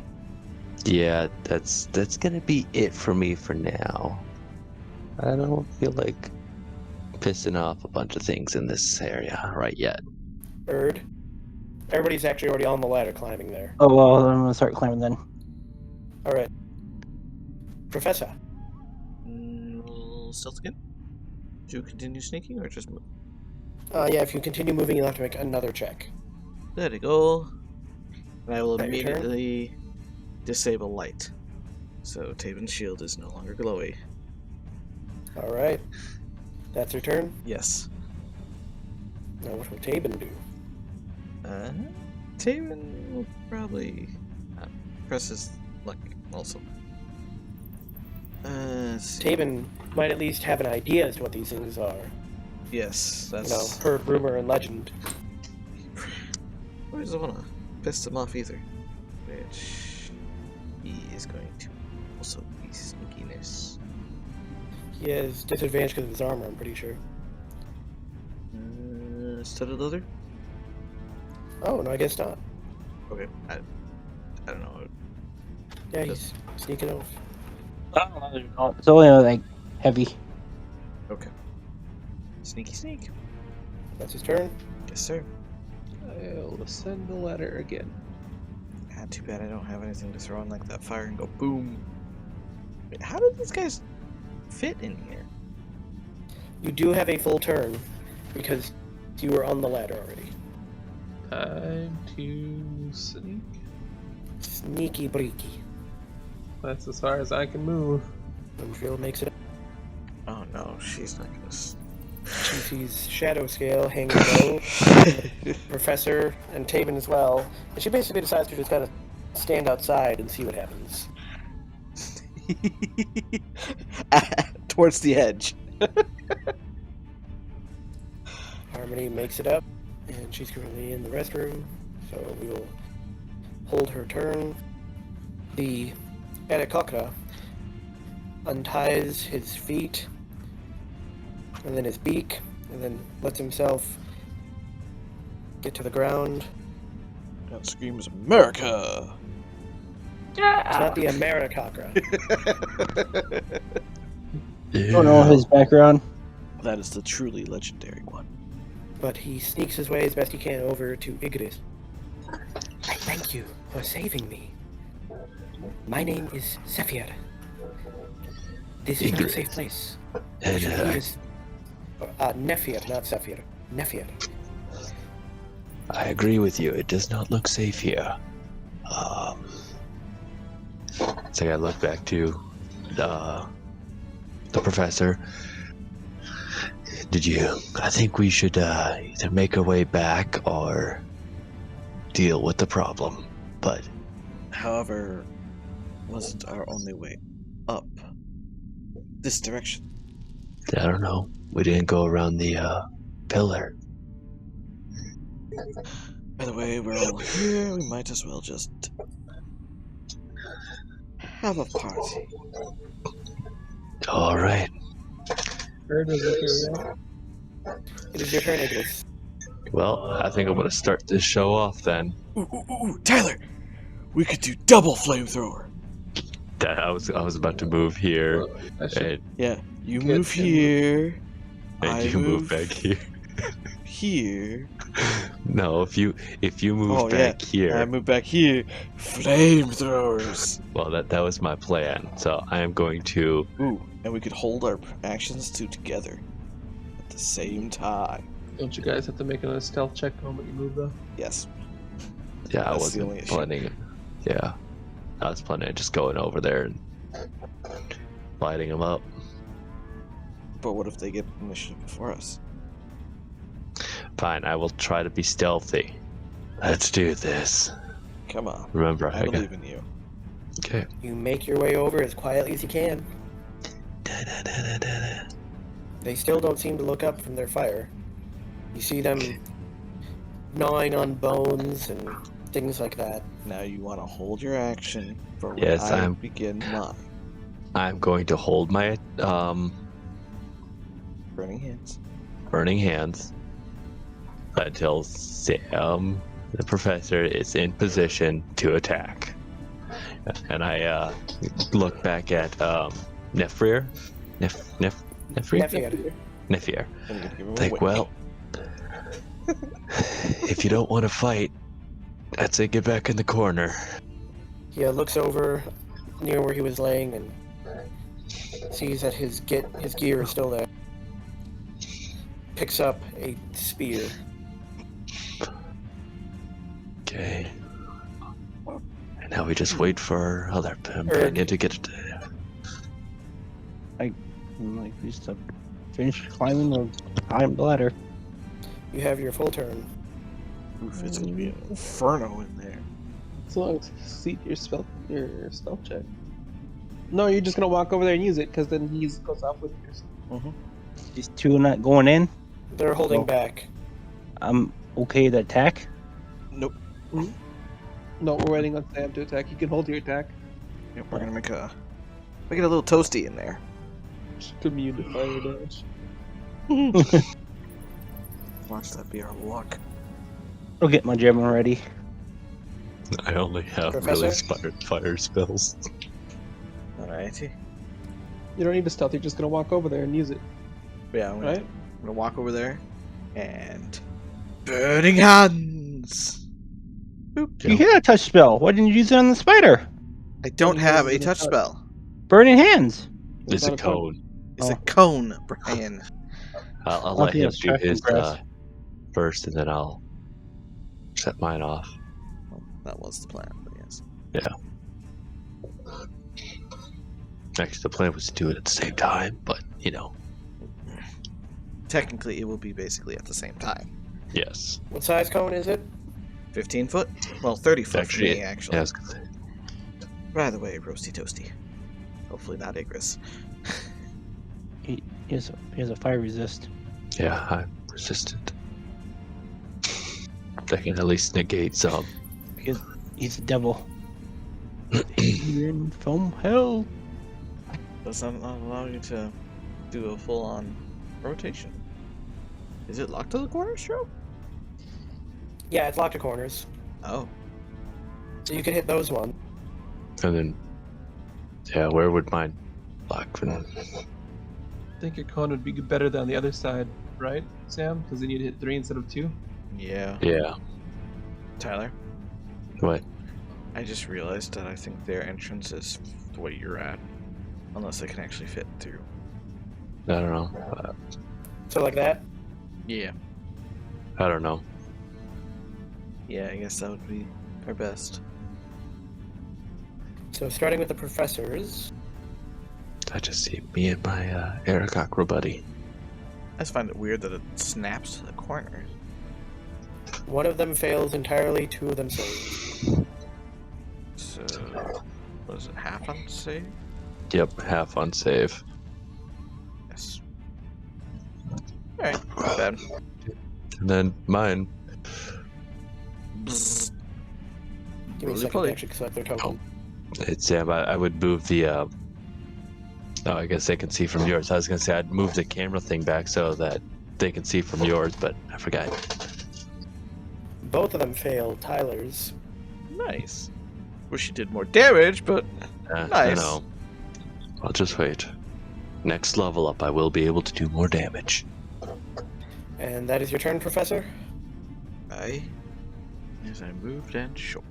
Yeah, that's gonna be it for me for now. I don't feel like pissing off a bunch of things in this area right yet. Erd. Everybody's actually already on the ladder climbing there. Oh, well, I'm gonna start climbing then. Alright. Professor. Stealth again? Do you continue sneaking or just move? Yeah, if you continue moving, you'll have to make another check. There we go. And I will That your turn? immediately disable light. So Taven's shield is no longer glowy. Alright. That's your turn. Yes. Now what will Tabin do? Taven will probably press his luck also. Let's see. Tabin might at least have an idea as to what these things are. Yes, You know, that's... heard rumor and legend. He doesn't want to piss him off either. Which he is going to also be sneakiness. He has disadvantage because of his armor, I'm pretty sure. Studded leather? Oh, no, I guess not. Okay, I don't know. Yeah, he's sneaking off. It's only like heavy. Okay. Sneaky sneak. That's his turn. Yes, sir. I'll ascend the ladder again. Ah, too bad I don't have anything to throw on like that fire and go boom. Wait, how did these guys fit in here? You do have a full turn because you were on the ladder already. Time to sneak. Sneaky breaky. That's as far as I can move. Drill makes it. Oh no, she's not gonna. She sees Shadow Scale hanging low, Professor and Taven as well, and she basically decides to just kind of stand outside and see what happens. Towards the edge. Harmony makes it up, and she's currently in the restroom, so we will hold her turn. The Arakokra unties his feet, and then his beak, and then lets himself get to the ground. That screams America! It's not the Amaracocra. Don't know his background. That is the truly legendary one. But he sneaks his way as best he can over to Igris. I thank you for saving me. My name is Sephir. This is not a safe place. Nephir, not Sephir. Nephir. I agree with you. It does not look safe here. So I look back to the professor. I think we should either make our way back or deal with the problem. But However, wasn't our only way up this direction? I don't know. We didn't go around the pillar. By the way, we're all here. We might as well just have a party. All right. Bird is okay, It is your turn, Igris. Well, I think I'm gonna start this show off then. Ooh, Tyler! We could do double flamethrower. I was about to move here, I should and, Yeah, you Good move thing. here. I you move back here. Here. No, if you move back here. I move back here. Flamethrowers. Well, that was my plan. So I am going to. Ooh, and we could hold our actions together at the same time. Don't you guys have to make another stealth check the moment you move, though? Yes. Yeah, I That's the only wasn't issue. planning. Yeah, I was planning on just going over there and lighting them up. But what if they get initiative before us? Fine, I will try to be stealthy. Let's do this. Come on. Remember, I believe in you. Okay. You make your way over as quietly as you can. They still don't seem to look up from their fire. You see them gnawing on bones and things like that. Now you want to hold your action for when Yes, I I'm- begin mine. I'm going to hold my Burning hands. burning hands until Sam, the professor, is in position to attack. And I look back at Nefrir. Nefrir? Nephir. Nefir. I'm gonna give him Like, away. well, if you don't want to fight, I'd say get back in the corner. He looks over near where he was laying and sees that his gear is still there. Picks up a spear. Okay. And now we just wait for our other companion to get it. Like, we just finish climbing or climb the ladder. You have your full turn. Oof, it's gonna be an inferno in there. As long as you see your stealth check. No, you're just gonna walk over there and use it, because then he goes off with yours. These two not going in. They're holding Well- back. I'm okay to attack. Nope. No, we're waiting on Sam to attack. You can hold your attack. Yep, we're gonna make a little toasty in there. Immune to fire damage. Watch that be our luck. I'll get my German ready. I only have Professor? really inspired fire spells. Alrighty. You don't need to stealth. You're just gonna walk over there and use it, Yeah, I'm right? gonna walk over there and burning hands. hands. Boop. You hit a touch spell. Why didn't you use it on the spider? I don't you have use a it touch on- spell. Burning hands. It's a cone. It's a Oh. cone, Brian. I'll I'll let do him a do track and his press. first, and then I'll set mine off. Well, that was the plan, but yes. Actually, the plan was to do it at the same time, but you know, Technically, it will be basically at the same time. yes. What size cone is it? 15 foot? Well, 30 foot for me, Yeah, actually. I was gonna say. By the way, roasty toasty. Hopefully not Igris. He has a fire resist. Yeah, I'm resistant. That can at least negate some. He's a devil. You're in foam hell. Does that not allow you to do a full-on rotation? Is it locked to the corner stroke? Yeah, it's locked to corners. Oh. So you can hit those one. And then, yeah, where would mine lock for now? I think your cone would be better than the other side, right, Sam? Because then you'd hit 3 instead of 2. Yeah. Yeah. Tyler, What? I just realized that I think their entrance is the way you're at. Unless they can actually fit through. I don't know. So like that? Yeah. I don't know. Yeah, I guess that would be our best. So starting with the professors. I just see me and my Arakakra buddy. I just find it weird that it snaps to the corner. One of them fails entirely, 2 of them save. So, what is it, half on save? Yep, half on save. Yes. Alright, not bad. And then mine. Bzzz. Give me a Roly second poly. to actually select their token. It's Sam. I would move the. Oh, I guess they can see from yours. I was gonna say I'd move the camera thing back so that they can see from yours, but I forgot. Both of them fail Tyler's. Nice. Wish you did more damage, but I Nice. know. I'll just wait. Next level up, I will be able to do more damage. And that is your turn, Professor. As I moved and short.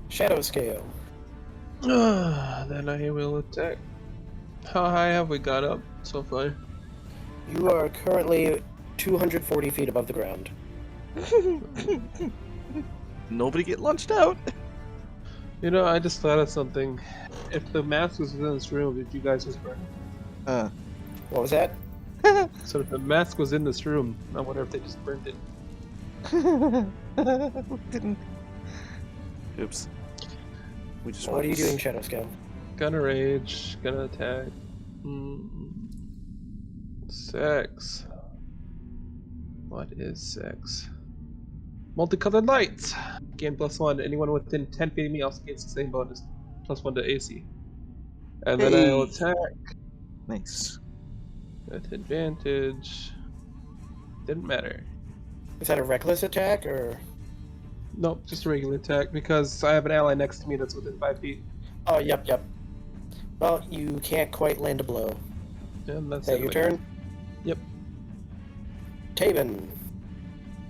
Shadow Scale. Then I will attack. How high have we got up so far? You are currently 240 feet above the ground. Nobody get launched out. You know, I just thought of something. If the mask was within this room, did you guys just burn it? What was that? So if the mask was in this room, I wonder if they just burned it. Didn't. Oops. We just. What are you doing, Shadow Scale? Gonna rage, gonna attack. Sex. What is sex? Multicolored lights. Gain +1. Anyone within 10 feet of me also gets the same bonus. +1 to AC. And then I will attack Nice. with advantage. Didn't matter. Is that a reckless attack, or...? Nope, just a regular attack because I have an ally next to me that's within 5 feet. Oh, yep. Well, you can't quite land a blow. And that's Is that it. your turn? Yep. Taven.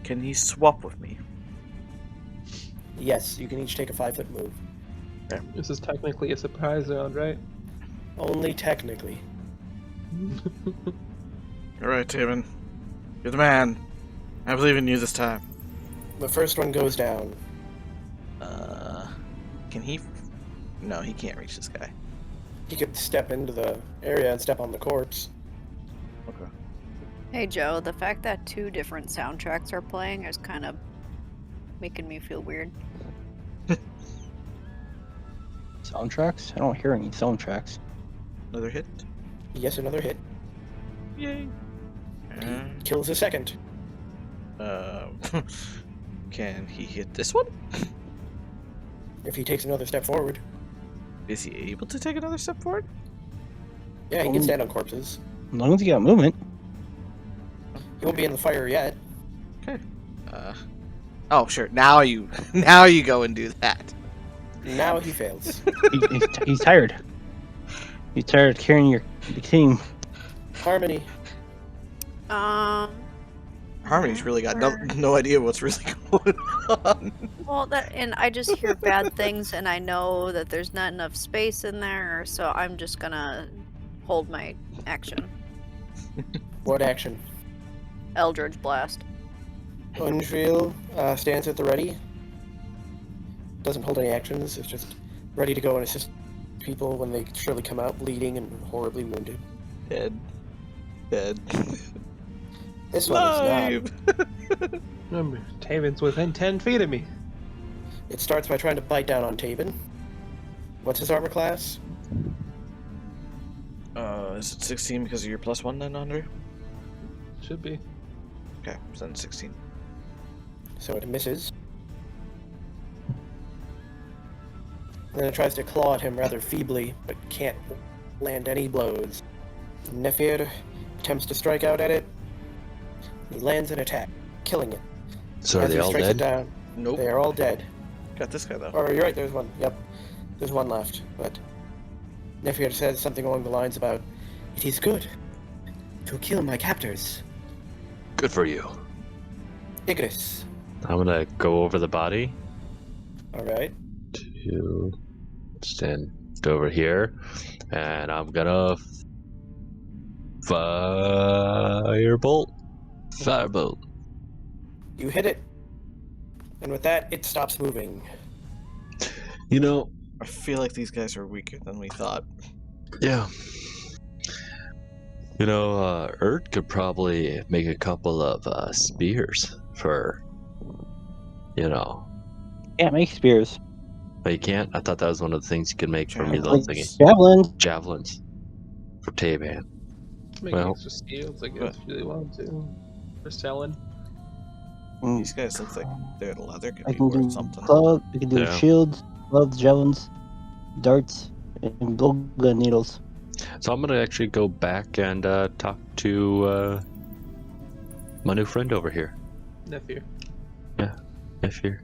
Can he swap with me? Yes, you can each take a 5-foot move. This is technically a surprise round, right? Only technically. Alright, Taven. You're the man. I believe in you this time. The first one goes down. Can he? No, he can't reach this guy. He could step into the area and step on the corpse. Okay. Hey Joe, the fact that 2 different soundtracks are playing is kind of making me feel weird. Soundtracks? I don't hear any soundtracks. Another hit. Yes, another hit. Yay. Kills a second. Can he hit this one? If he takes another step forward. Is he able to take another step forward? Yeah, he can stand on corpses. As long as you got movement. He won't be in the fire yet. Oh, sure. Now you go and do that. Now he fails. He's tired. He's tired of carrying the team. Harmony. Um, Harmony's really got no idea what's really going on. Well, and I just hear bad things, and I know that there's not enough space in there, so I'm just gonna hold my action. What action? Eldritch Blast. Unreal stands at the ready. Doesn't hold any actions. It's just ready to go and assist people when they surely come out bleeding and horribly wounded. Dead. This one is Live! Remember, Taven's within 10 feet of me. It starts by trying to bite down on Tabin. What's his armor class? Is it 16 because of your +1 then, Andre? Should be. Okay, so then 16. So it misses. Then it tries to claw at him rather feebly, but can't land any blows. Nefir attempts to strike out at it. He lands an attack, killing it. So are As they he all strikes dead? it down, Nope. they are all dead. Got this guy though. Oh, you're right, there's one. Yep. There's one left, but Nefir says something along the lines about, "It is good to kill my captors." Good for you. Igris. I'm gonna go over the body Alright. to stand over here, and I'm gonna firebolt. You hit it. And with that, it stops moving. You know, I feel like these guys are weaker than we thought. yeah. You know, Ert could probably make a couple of spears for, you know. Yeah, make spears. But you can't? I thought that was one of the things you could make from your Like little thingy. javelin. Javelins. For Taban. Make Well. extra steels, I guess, if you really want to. For selling. These guys look like they're leather could I be can do worth something. club. We can do Yeah. shields, gloves, javelins, darts, and blowgun needles. So I'm gonna actually go back and talk to my new friend over here. Nefir. If you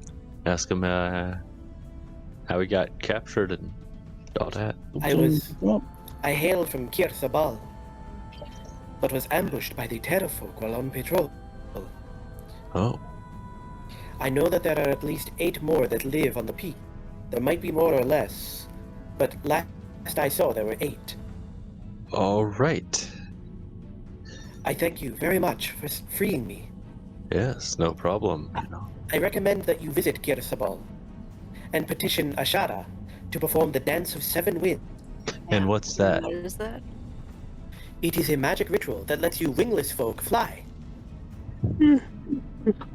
ask him how he got captured and all that. I hail from Kir Sabal, but was ambushed by the Terrafolk while on patrol. Oh, I know that there are at least 8 more that live on the peak. There might be more or less, but last I saw there were 8. all right. I thank you very much for freeing me. Yes, no problem. You know. I recommend that you visit Kir Sabal and petition Ashara to perform the Dance of 7 Winds. And what's that? What is that? It is a magic ritual that lets you wingless folk fly. And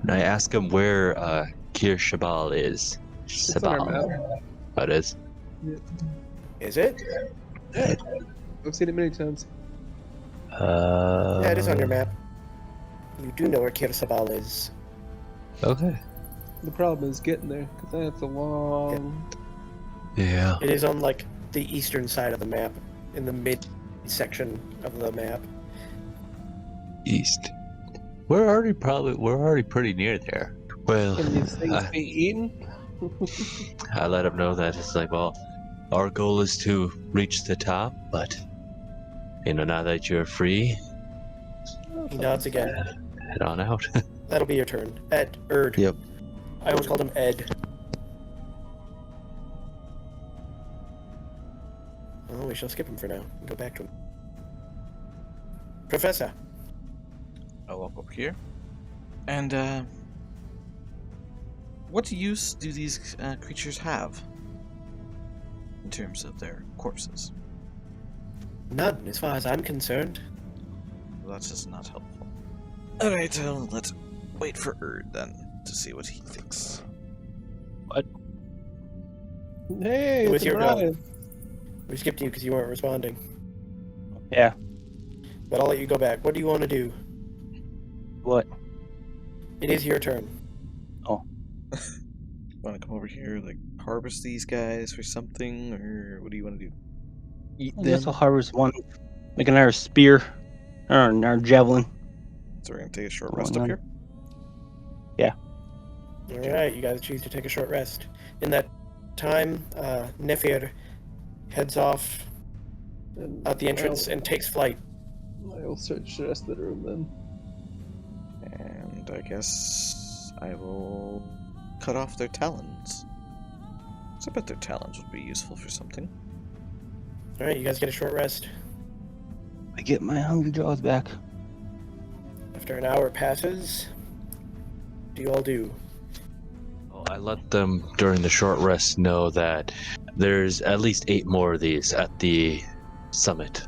I ask him where Kir Shabal is. It's on our Shabal. map. Oh, it is? Is it? I've seen it many times. Yeah, it is on your map. You do know where Kir Sabal is. Okay. The problem is getting there, because that's a long... Yeah. It is on, like, the eastern side of the map, in the mid section of the map. East. We're already pretty near there. Well, Can these things be eaten? I let him know that it's like, well, our goal is to reach the top, but you know, now that you're free, He nods again. head on out. That'll be your turn. Erd. Yep. I always called him Ed. Oh, we shall skip him for now and go back to him. Professor. I'll walk up here. And, what use do these creatures have in terms of their corpses? None, as far as I'm concerned. Well, that's just not helpful. Alright, let's wait for Erd then to see what he thinks. Hey, It was it's your Brian. We skipped you because you weren't responding. Yeah. But I'll let you go back. What do you want to do? What? It is your turn. Want to come over here, like, harvest these guys for something, or what do you want to do? Eat I guess them? I'll harvest one. Make another spear. Or another javelin. So we're gonna take a short rest up here? Alright, you guys choose to take a short rest. In that time, Nefir heads off And out the entrance and takes flight. I'll search the rest of the room then. And I guess I will cut off their talons. So I bet their talons would be useful for something. Alright, you guys get a short rest. I get my hungry jaws back. After an hour passes, what do you all do? Well, I let them during the short rest know that there's at least 8 more of these at the summit.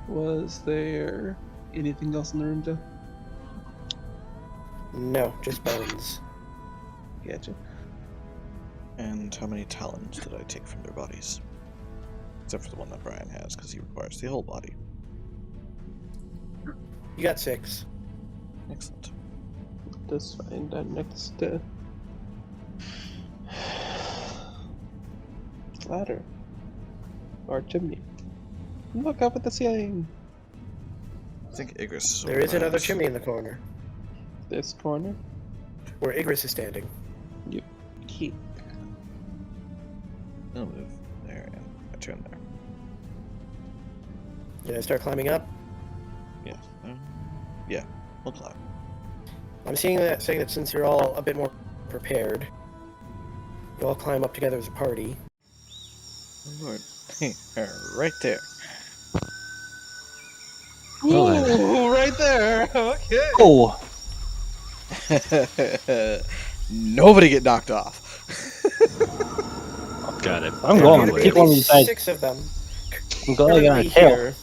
Was there anything else in the room, Joe? No, just bones. Gotcha. And how many talons did I take from their bodies? Except for the one that Brian has, because he requires the whole body. You got 6. Excellent. Let's find that next ladder or chimney. Look up at the ceiling. I think Igris. There is another chimney in the corner, This corner. where Igris is standing. Keep. I'll move there and I turn there. You guys start climbing up. Yeah, we'll climb. I'm saying that since you're all a bit more prepared, you all climb up together as a party. Oh, Lord. Hey, right there. Ooh, right there. Okay. Oh, Nobody get knocked off. Got it. I'm There going. appear to be Take at one of least these guys. 6 of them. I'm going on a currently tail. here.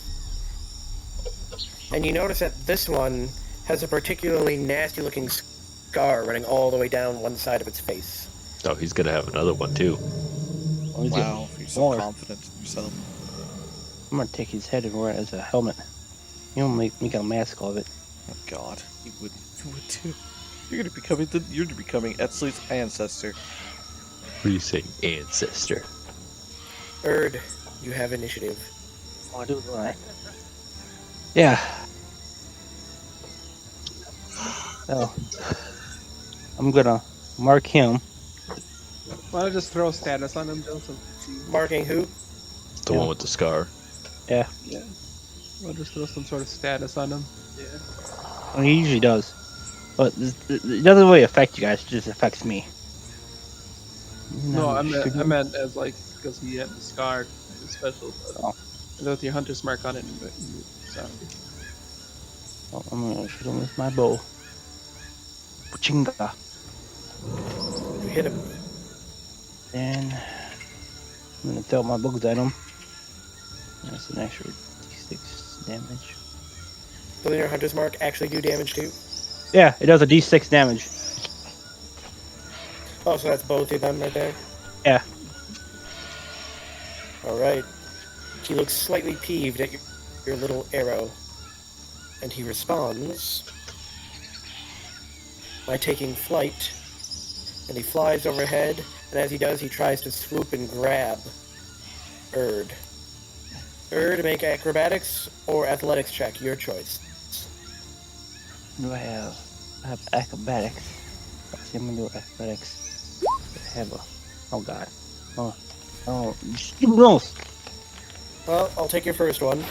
And you notice that this one has a particularly nasty-looking scar running all the way down one side of its face. Oh, he's gonna have another one too. Let me see. Wow, you're so More. confident in yourself. I'm gonna take his head and wear it as a helmet. You don't make a mask of it. Oh God, you would too. You're becoming Etsley's ancestor. What do you say, ancestor? Erd, you have initiative. Oh, do I? Yeah. So, I'm gonna mark him. Why don't I just throw status on him, Joseph? Marking who? The one with the scar. Yeah. I'll just throw some sort of status on him. Yeah. Well, he usually does. But it doesn't really affect you guys, it just affects me. No, I meant as like because he had the scar, it's special. But Oh. with your hunter's mark on it. So. Oh, I'm gonna shoot him with my bow. Pachinga. You hit him. And I'm gonna throw my bugs at him. That's an extra d6 damage. Doesn't your hunter's mark actually do damage too? Yeah, it does a d6 damage. Oh, so that's both of them right there? Yeah. Alright. He looks slightly peeved at your little arrow. And he responds by taking flight. And he flies overhead, and as he does, he tries to swoop and grab Erd. Erd, make acrobatics or athletics check, your choice. What do I have? I have acrobatics. Let's see, I'm gonna do athletics. I have a. Oh god. Oh. Gross! Well, I'll take your first one.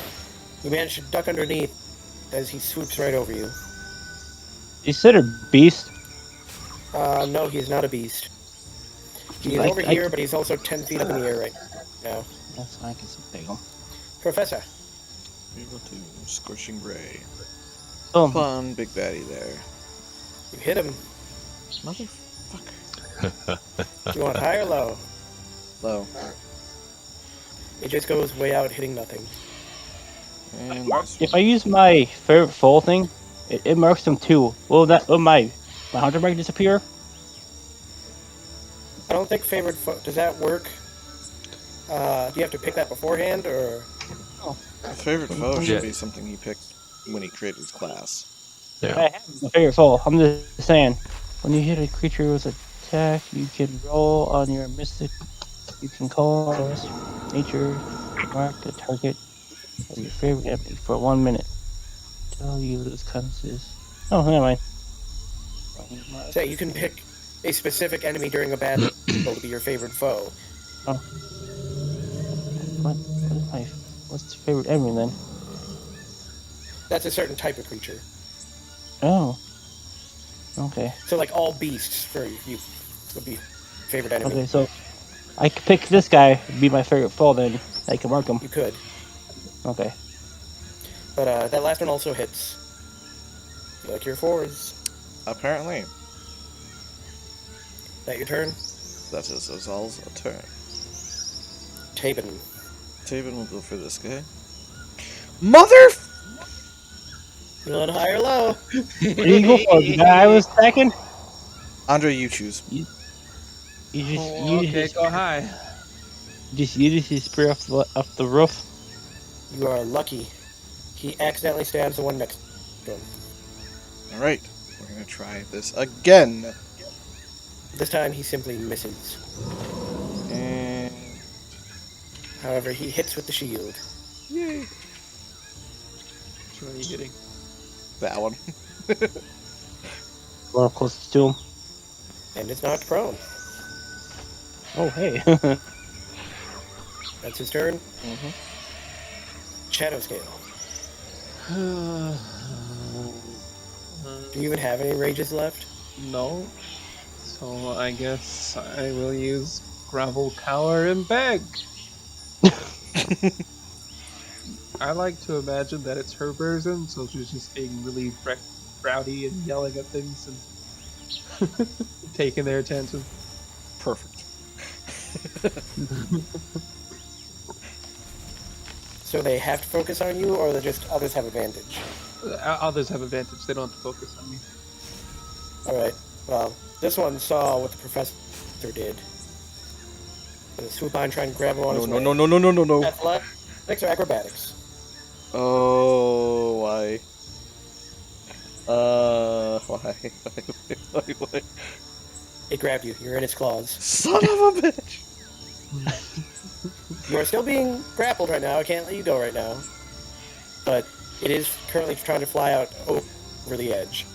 You manage to duck underneath as he swoops right over you. You said a beast? No, he's not a beast. He's I- over I- here, but he's also 10 feet up in the air right now. That's fine, I can take him. Professor. Able to scorching ray. Boom. Fun, big baddie there. You hit him. Motherfucker. You want high or low? Low. It just goes way out, hitting nothing. And nice If I use my favorite foal thing, it marks them too. Will my hunter mark disappear? I don't think favorite does that work? Do you have to pick that beforehand, or? A favorite foe Yeah. should be something he picked when he created his class. Yeah. I have my favorite foal. I'm just saying. When you hit a creature with attack, you can roll on your mystic. You can call nature, mark the target of your favorite enemy for 1 minute. Tell you this consequences. Oh, never mind. So you can pick a specific enemy during a battle to be your favorite foe. What's the favorite enemy then? That's a certain type of creature. Oh. Okay. So like all beasts for you would be favorite enemy. Okay, so I could pick this guy, be my favorite foe, then I can mark him. You could. Okay. But that last one also hits. You like your 4s. Apparently, That your turn? that is Azal's turn. Tabin. Taven will go for this guy. Mother! You want high or low? What do you go for? The guy I was attacking? Andre, you choose. You just Oh, okay, go high. use his spear off the roof. You are lucky. He accidentally stabs the one next to him. Alright, we're gonna try this again. This time he simply misses. And... However, he hits with the shield. Yay! Which one are you hitting? That one. One closest to him. And it's knocked prone. Oh, hey. That's his turn. Mm-hmm. Shadow Scale. Do you even have any rages left? No. So I guess I will use Gravel, Cower, and Beg. I like to imagine that it's her version, so she's just being really rowdy and yelling at things and taking their attention. Perfect. So they have to focus on you, or they just others have advantage? Others have advantage, they don't have to focus on me. Alright, well, this one saw what the professor did. Gonna swoop on, try and grab him on his way. No. Athletics or acrobatics? Oh, why? Why? It grabbed you. You're in its claws. Son of a bitch! You are still being grappled right now. I can't let you go right now. But it is currently trying to fly out over the edge.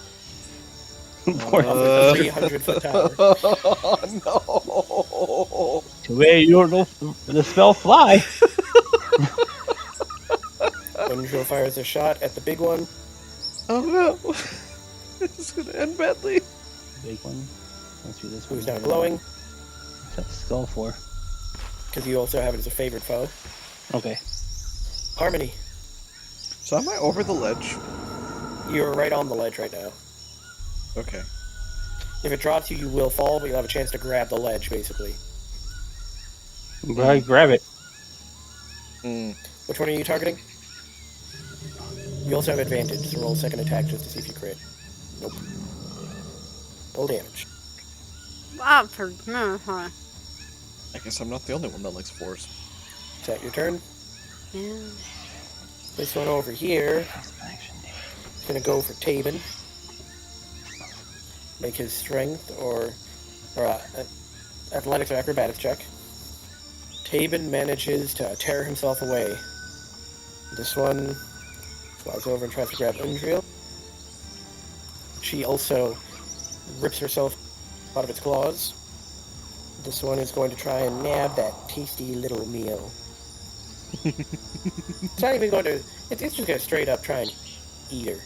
Poor Of the 300-foot tower. Oh, no! Too bad you don't know the spell fly. Windrill fires a shot at the big one. Oh no! This is gonna end badly. Big one. Let's do this one. Who's now glowing, What's that skull for? because you also have it as a favored foe. Okay. Harmony, So am I over the ledge? you're right on the ledge right now. Okay. If it drops you, you will fall, but you'll have a chance to grab the ledge, basically. Grab it. Mm. Which one are you targeting? You also have advantage, so roll second attack just to see if you crit. Nope. Roll damage. I guess I'm not the only one that likes 4s. Is that your turn? Yeah. This one over here is gonna go for Tabin. Make his strength or athletics or acrobatics check. Tabin manages to tear himself away. This one flies over and tries to grab Undriel. She also rips herself out of its claws. This one is going to try and nab that tasty little meal. It's not even going to... It's just going to straight up try and eat her.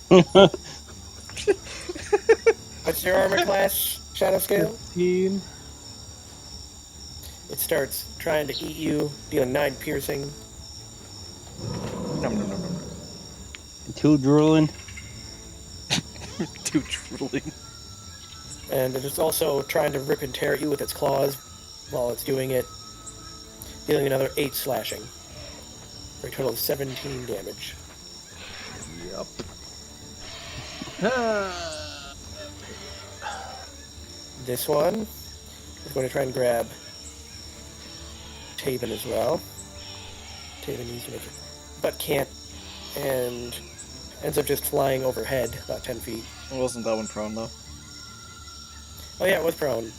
What's your armor class, Shadow Scale? 15. It starts trying to eat you, dealing 9 piercing. Nom. 2 drooling. Too drooling. And it is also trying to rip and tear at you with its claws while it's doing it, dealing another 8 slashing. For a total of 17 damage. Yep. This one is going to try and grab Tabin as well. Tabin needs to make it, but can't, and ends up just flying overhead about 10 feet. Wasn't that one prone though? Oh yeah, it was prone.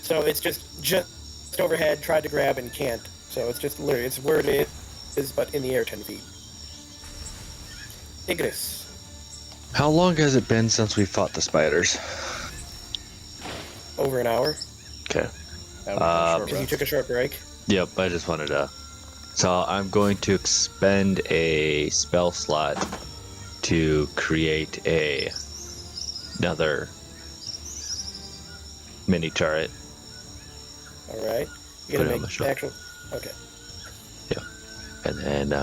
So it's just overhead, tried to grab and can't. So it's just literally, it's where it is, but in the air 10 feet. Ignis. How long has it been since we fought the spiders? Over an hour. Okay. Because you took a short break. Yep, I just wanted to. So I'm going to expend a spell slot to create another mini turret. All right. You Put it gonna on the make shelf. actual? Okay. And then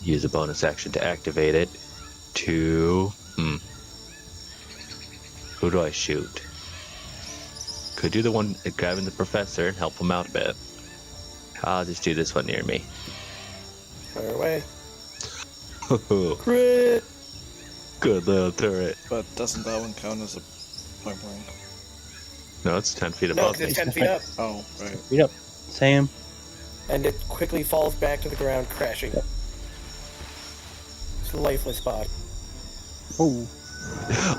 use a bonus action to activate it to... Who do I shoot? Could do the one grabbing the professor and help him out a bit. I'll just do this one near me. Fire away. Good Crit. little turret. But doesn't that one count as a point blank? No, it's 10 feet No, above 'cause it's me. 10 feet up, Oh, right. Read up. Same. and it quickly falls back to the ground, crashing. It's a lifeless body. Oh.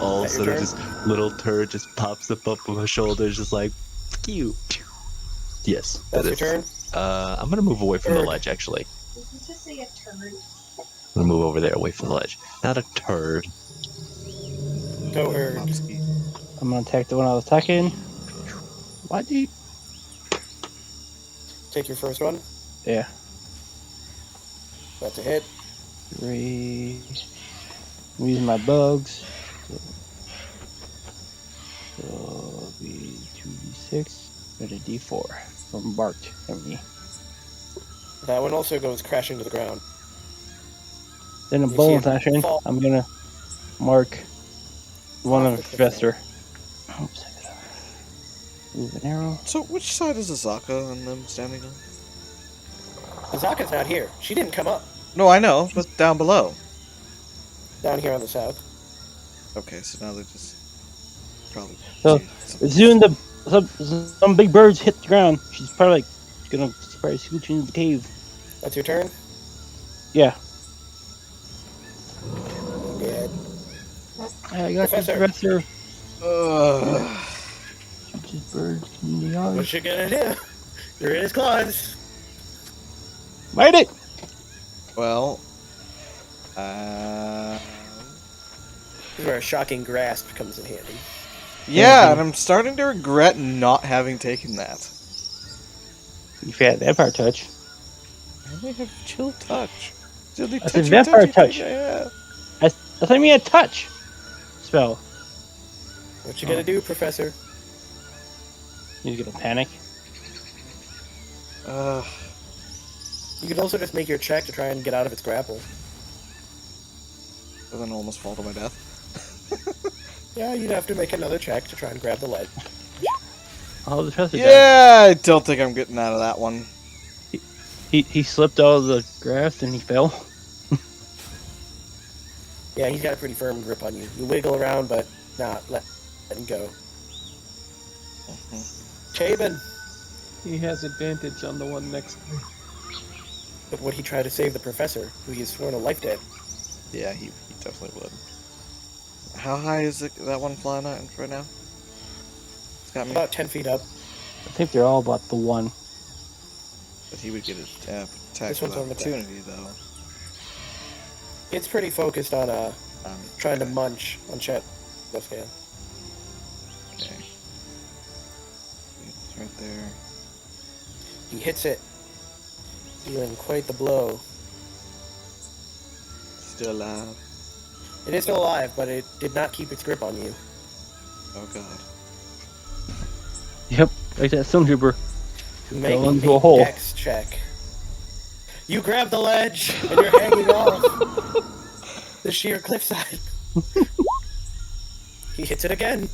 All of a Is that your sudden, this little turret just pops up on my shoulders, just like, fuck you. Yes, That's that your is. turn. I'm gonna move away from the Turd. ledge, actually. Did you just say a turd? I'm gonna move over there, away from the ledge. Not a turd. Go herd. Popsky. I'm gonna attack the one I was attacking. Why do you? Take your first one. Yeah. That's a hit. 3. I'm using my bugs. So it'll be 2d6 and a d4 from Bart and me. That one also goes crashing to the ground. Then a You see bonus him action, fall. I'm gonna mark one Off of the the cliff professor. Oops. Move an arrow. So, which side is Azaka and them standing on? Azaka's not here. She didn't come up. No, I know, but down below. Down here on the south. Okay, so now they're just probably. So, as soon as some big birds hit the ground, she's probably gonna scooch into the cave. That's your turn. Yeah. Dead. I got Professor. the professor. Ugh. Shoot this bird in the yard. What you gonna do? You're in his claws. Bite it! Well, This is where a shocking grasp comes in handy. yeah, and I'm starting to regret not having taken that. You've had vampire touch. I only have chill touch. It's the I said touchy, vampire touchy touch. thing I have. I thought you had touch spell. What you gonna do, Professor? He's gonna panic. You could also just make your check to try and get out of its grapple. And then almost fall to my death. Yeah, you'd have to make another check to try and grab the ledge. Oh, the professor died. Yeah, I don't think I'm getting out of that one. He slipped out of the grass and he fell. Yeah, he's got a pretty firm grip on you. You wiggle around, but not letting go. Chabin! He has advantage on the one next to me. But would he try to save the professor, who he has sworn a life debt? Yeah, he definitely would. How high is that one flying at right now? It's got me. About 10 feet up. I think they're all about the one. But he would get an attack This of one's on the deck. opportunity, though. It's pretty focused on trying to munch on Chet. Okay. It's right there. He hits it, dealing quite the blow. Still alive. It is still alive, but it did not keep its grip on you. Oh god. Yep, like that stormtrooper. Make Fell into a hole. dex check. You grab the ledge, and you're hanging off the sheer cliffside. He hits it again.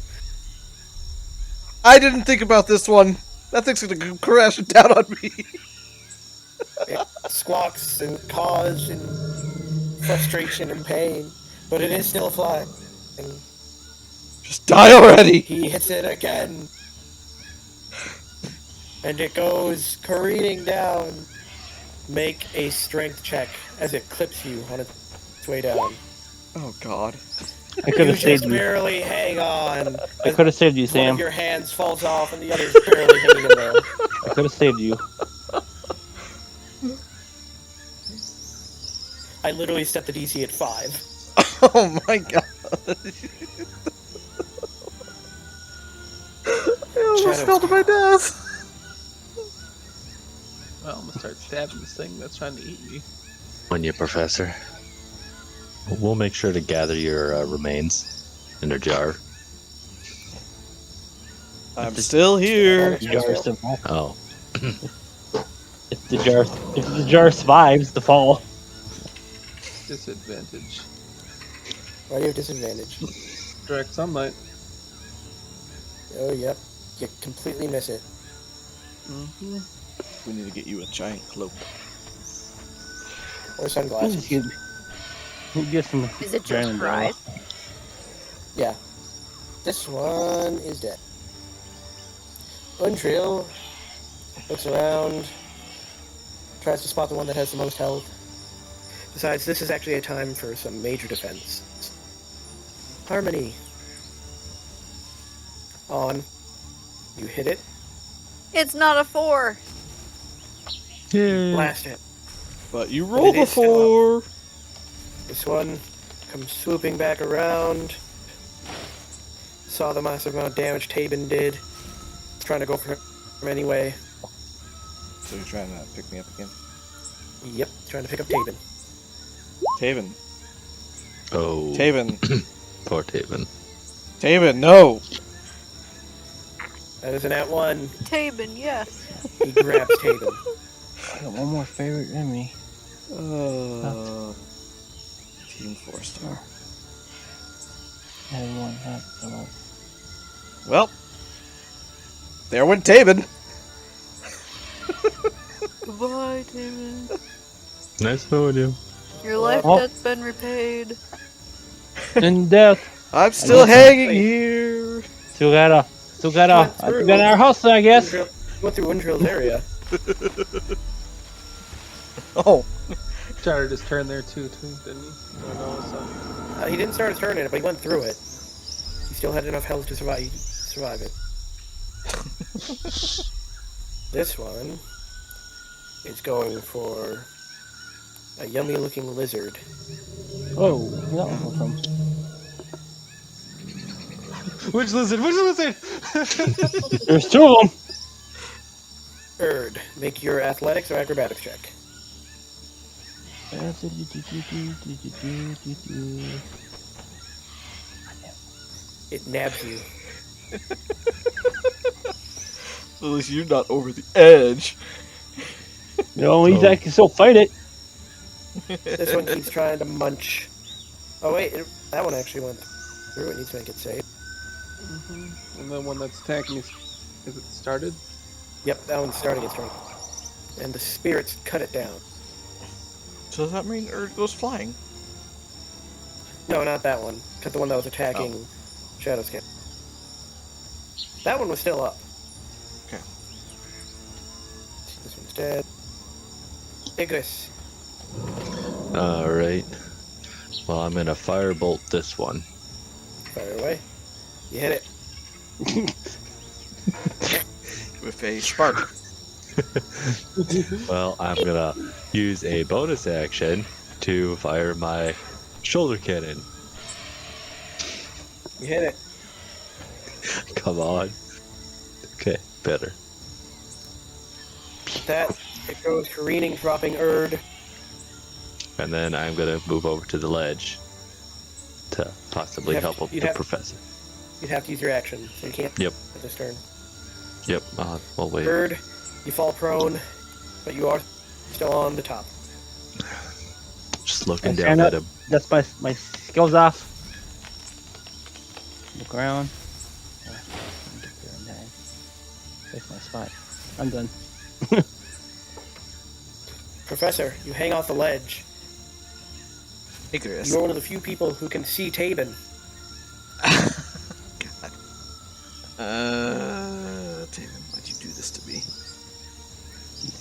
I didn't think about this one. That thing's gonna crash down on me. It squawks and caws in frustration and pain, but it is still flying. And Just die already. he hits it again. And it goes careening down. Make a strength check as it clips you on its way down. Oh god. I could You have saved just you. barely hang on. I could have saved you, One of Sam. your hands falls off and the other's barely hanging in there. I could have saved you. I literally set the DC at 5. Oh my god. I almost Shadow. fell to my death. Well, I'm gonna start stabbing this thing that's trying to eat me. On you, Professor. We'll make sure to gather your remains in a jar. I'm still here. The jar survives. Oh. If the jar survives the fall. Disadvantage. Why do you have disadvantage? Direct sunlight. Oh, yep. You completely miss it. Mm-hmm. We need to get you a giant cloak. Or sunglasses. You get some. Is it just adrenaline, dry? Yeah. This one is dead. Untrail looks around, tries to spot the one that has the most health. Besides, this is actually a time for some major defense. Harmony. On. You hit it. It's not a 4. Blast it. But you rolled it a is still 4. This one comes swooping back around. Saw the massive amount of damage Tabin did. Trying to go for him anyway. So you're trying to pick me up again? Yep, trying to pick up Tabin. Taven. Oh. Taven. Poor Taven. Taven, no! That is an @1. Tabin, yes. He grabs Tabin. I got one more favorite enemy. Team 4-star. I had one. Oh. Well, there went Taven. Goodbye, Tabin. Nice knowing you. Your life Oh. debt's been repaid. And death. I'm still hanging here. Still got our hustle, I guess. Went through Windrill's area. Oh, Tried to just turn there too, didn't he? Oh, no, so. He didn't start turning it, but he went through it. He still had enough health to survive it. This one is going for a yummy-looking lizard. Oh, that one from. Which lizard? Which lizard? There's 2 of them. Erd, make your athletics or acrobatics check. It nabs you. at least you're not over the edge. No, I can still fight it. This one keeps trying to munch. Oh wait, that one actually went through. It needs to make it safe. And the one that's attacking is it started? Yep, that one's starting its turn. And the spirits cut it down. So does that mean Erd goes flying? No, not that one. Cut the one that was attacking Shadowskin. That one was still up. Okay. This one's dead. Igris. Alright. Well, I'm gonna firebolt this one. Fire away. You hit it. With a spark. Well, I'm gonna use a bonus action to fire my shoulder cannon. You hit it. Come on. Okay, better. That, it goes careening, dropping Erd. And then I'm gonna move over to the ledge to possibly You'd have help to- you'd the have- professor. You'd have to use your action, so you can't Yep. at this turn. Yep, we'll wait. Erd, you fall prone, but you are still on the top. Just looking I down stand at up. him. That's my skills off. Look around. Take my spot. I'm done. Professor, you hang off the ledge. Igris. You're one of the few people who can see Tabin. God. Taven, why'd you do this to me?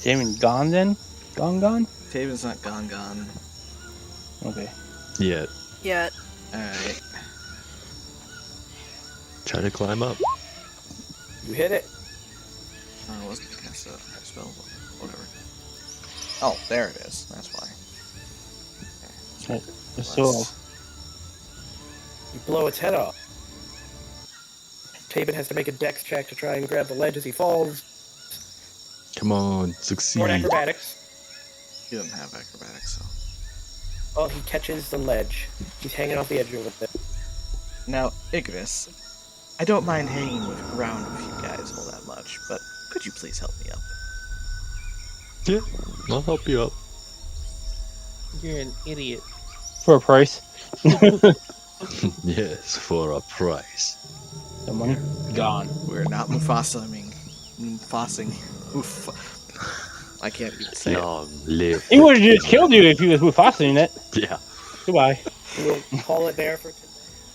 Damon gone then? Gone? Taven's not gone. Okay. Yeah, Yet. Alright. try to climb up. You hit it. Oh, I wasn't gonna cast a spell, but whatever. Oh, there it is. That's why. Okay. So, You blow its head off. Tabin has to make a dex check to try and grab the ledge as he falls. Come on, Or succeed. an acrobatics. He doesn't have acrobatics, so. Well, he catches the ledge. He's hanging off the edge of it. Now, Igris, I don't mind hanging around with you guys all that much, but could you please help me up? Yeah, I'll help you up. You're an idiot. For a price. Yes, for a price. The money gone. We're not Mufasing. I can't even say it. Long live. He would have just killed you if he was with Foxing it. Yeah. Goodbye. We'll call it there for today.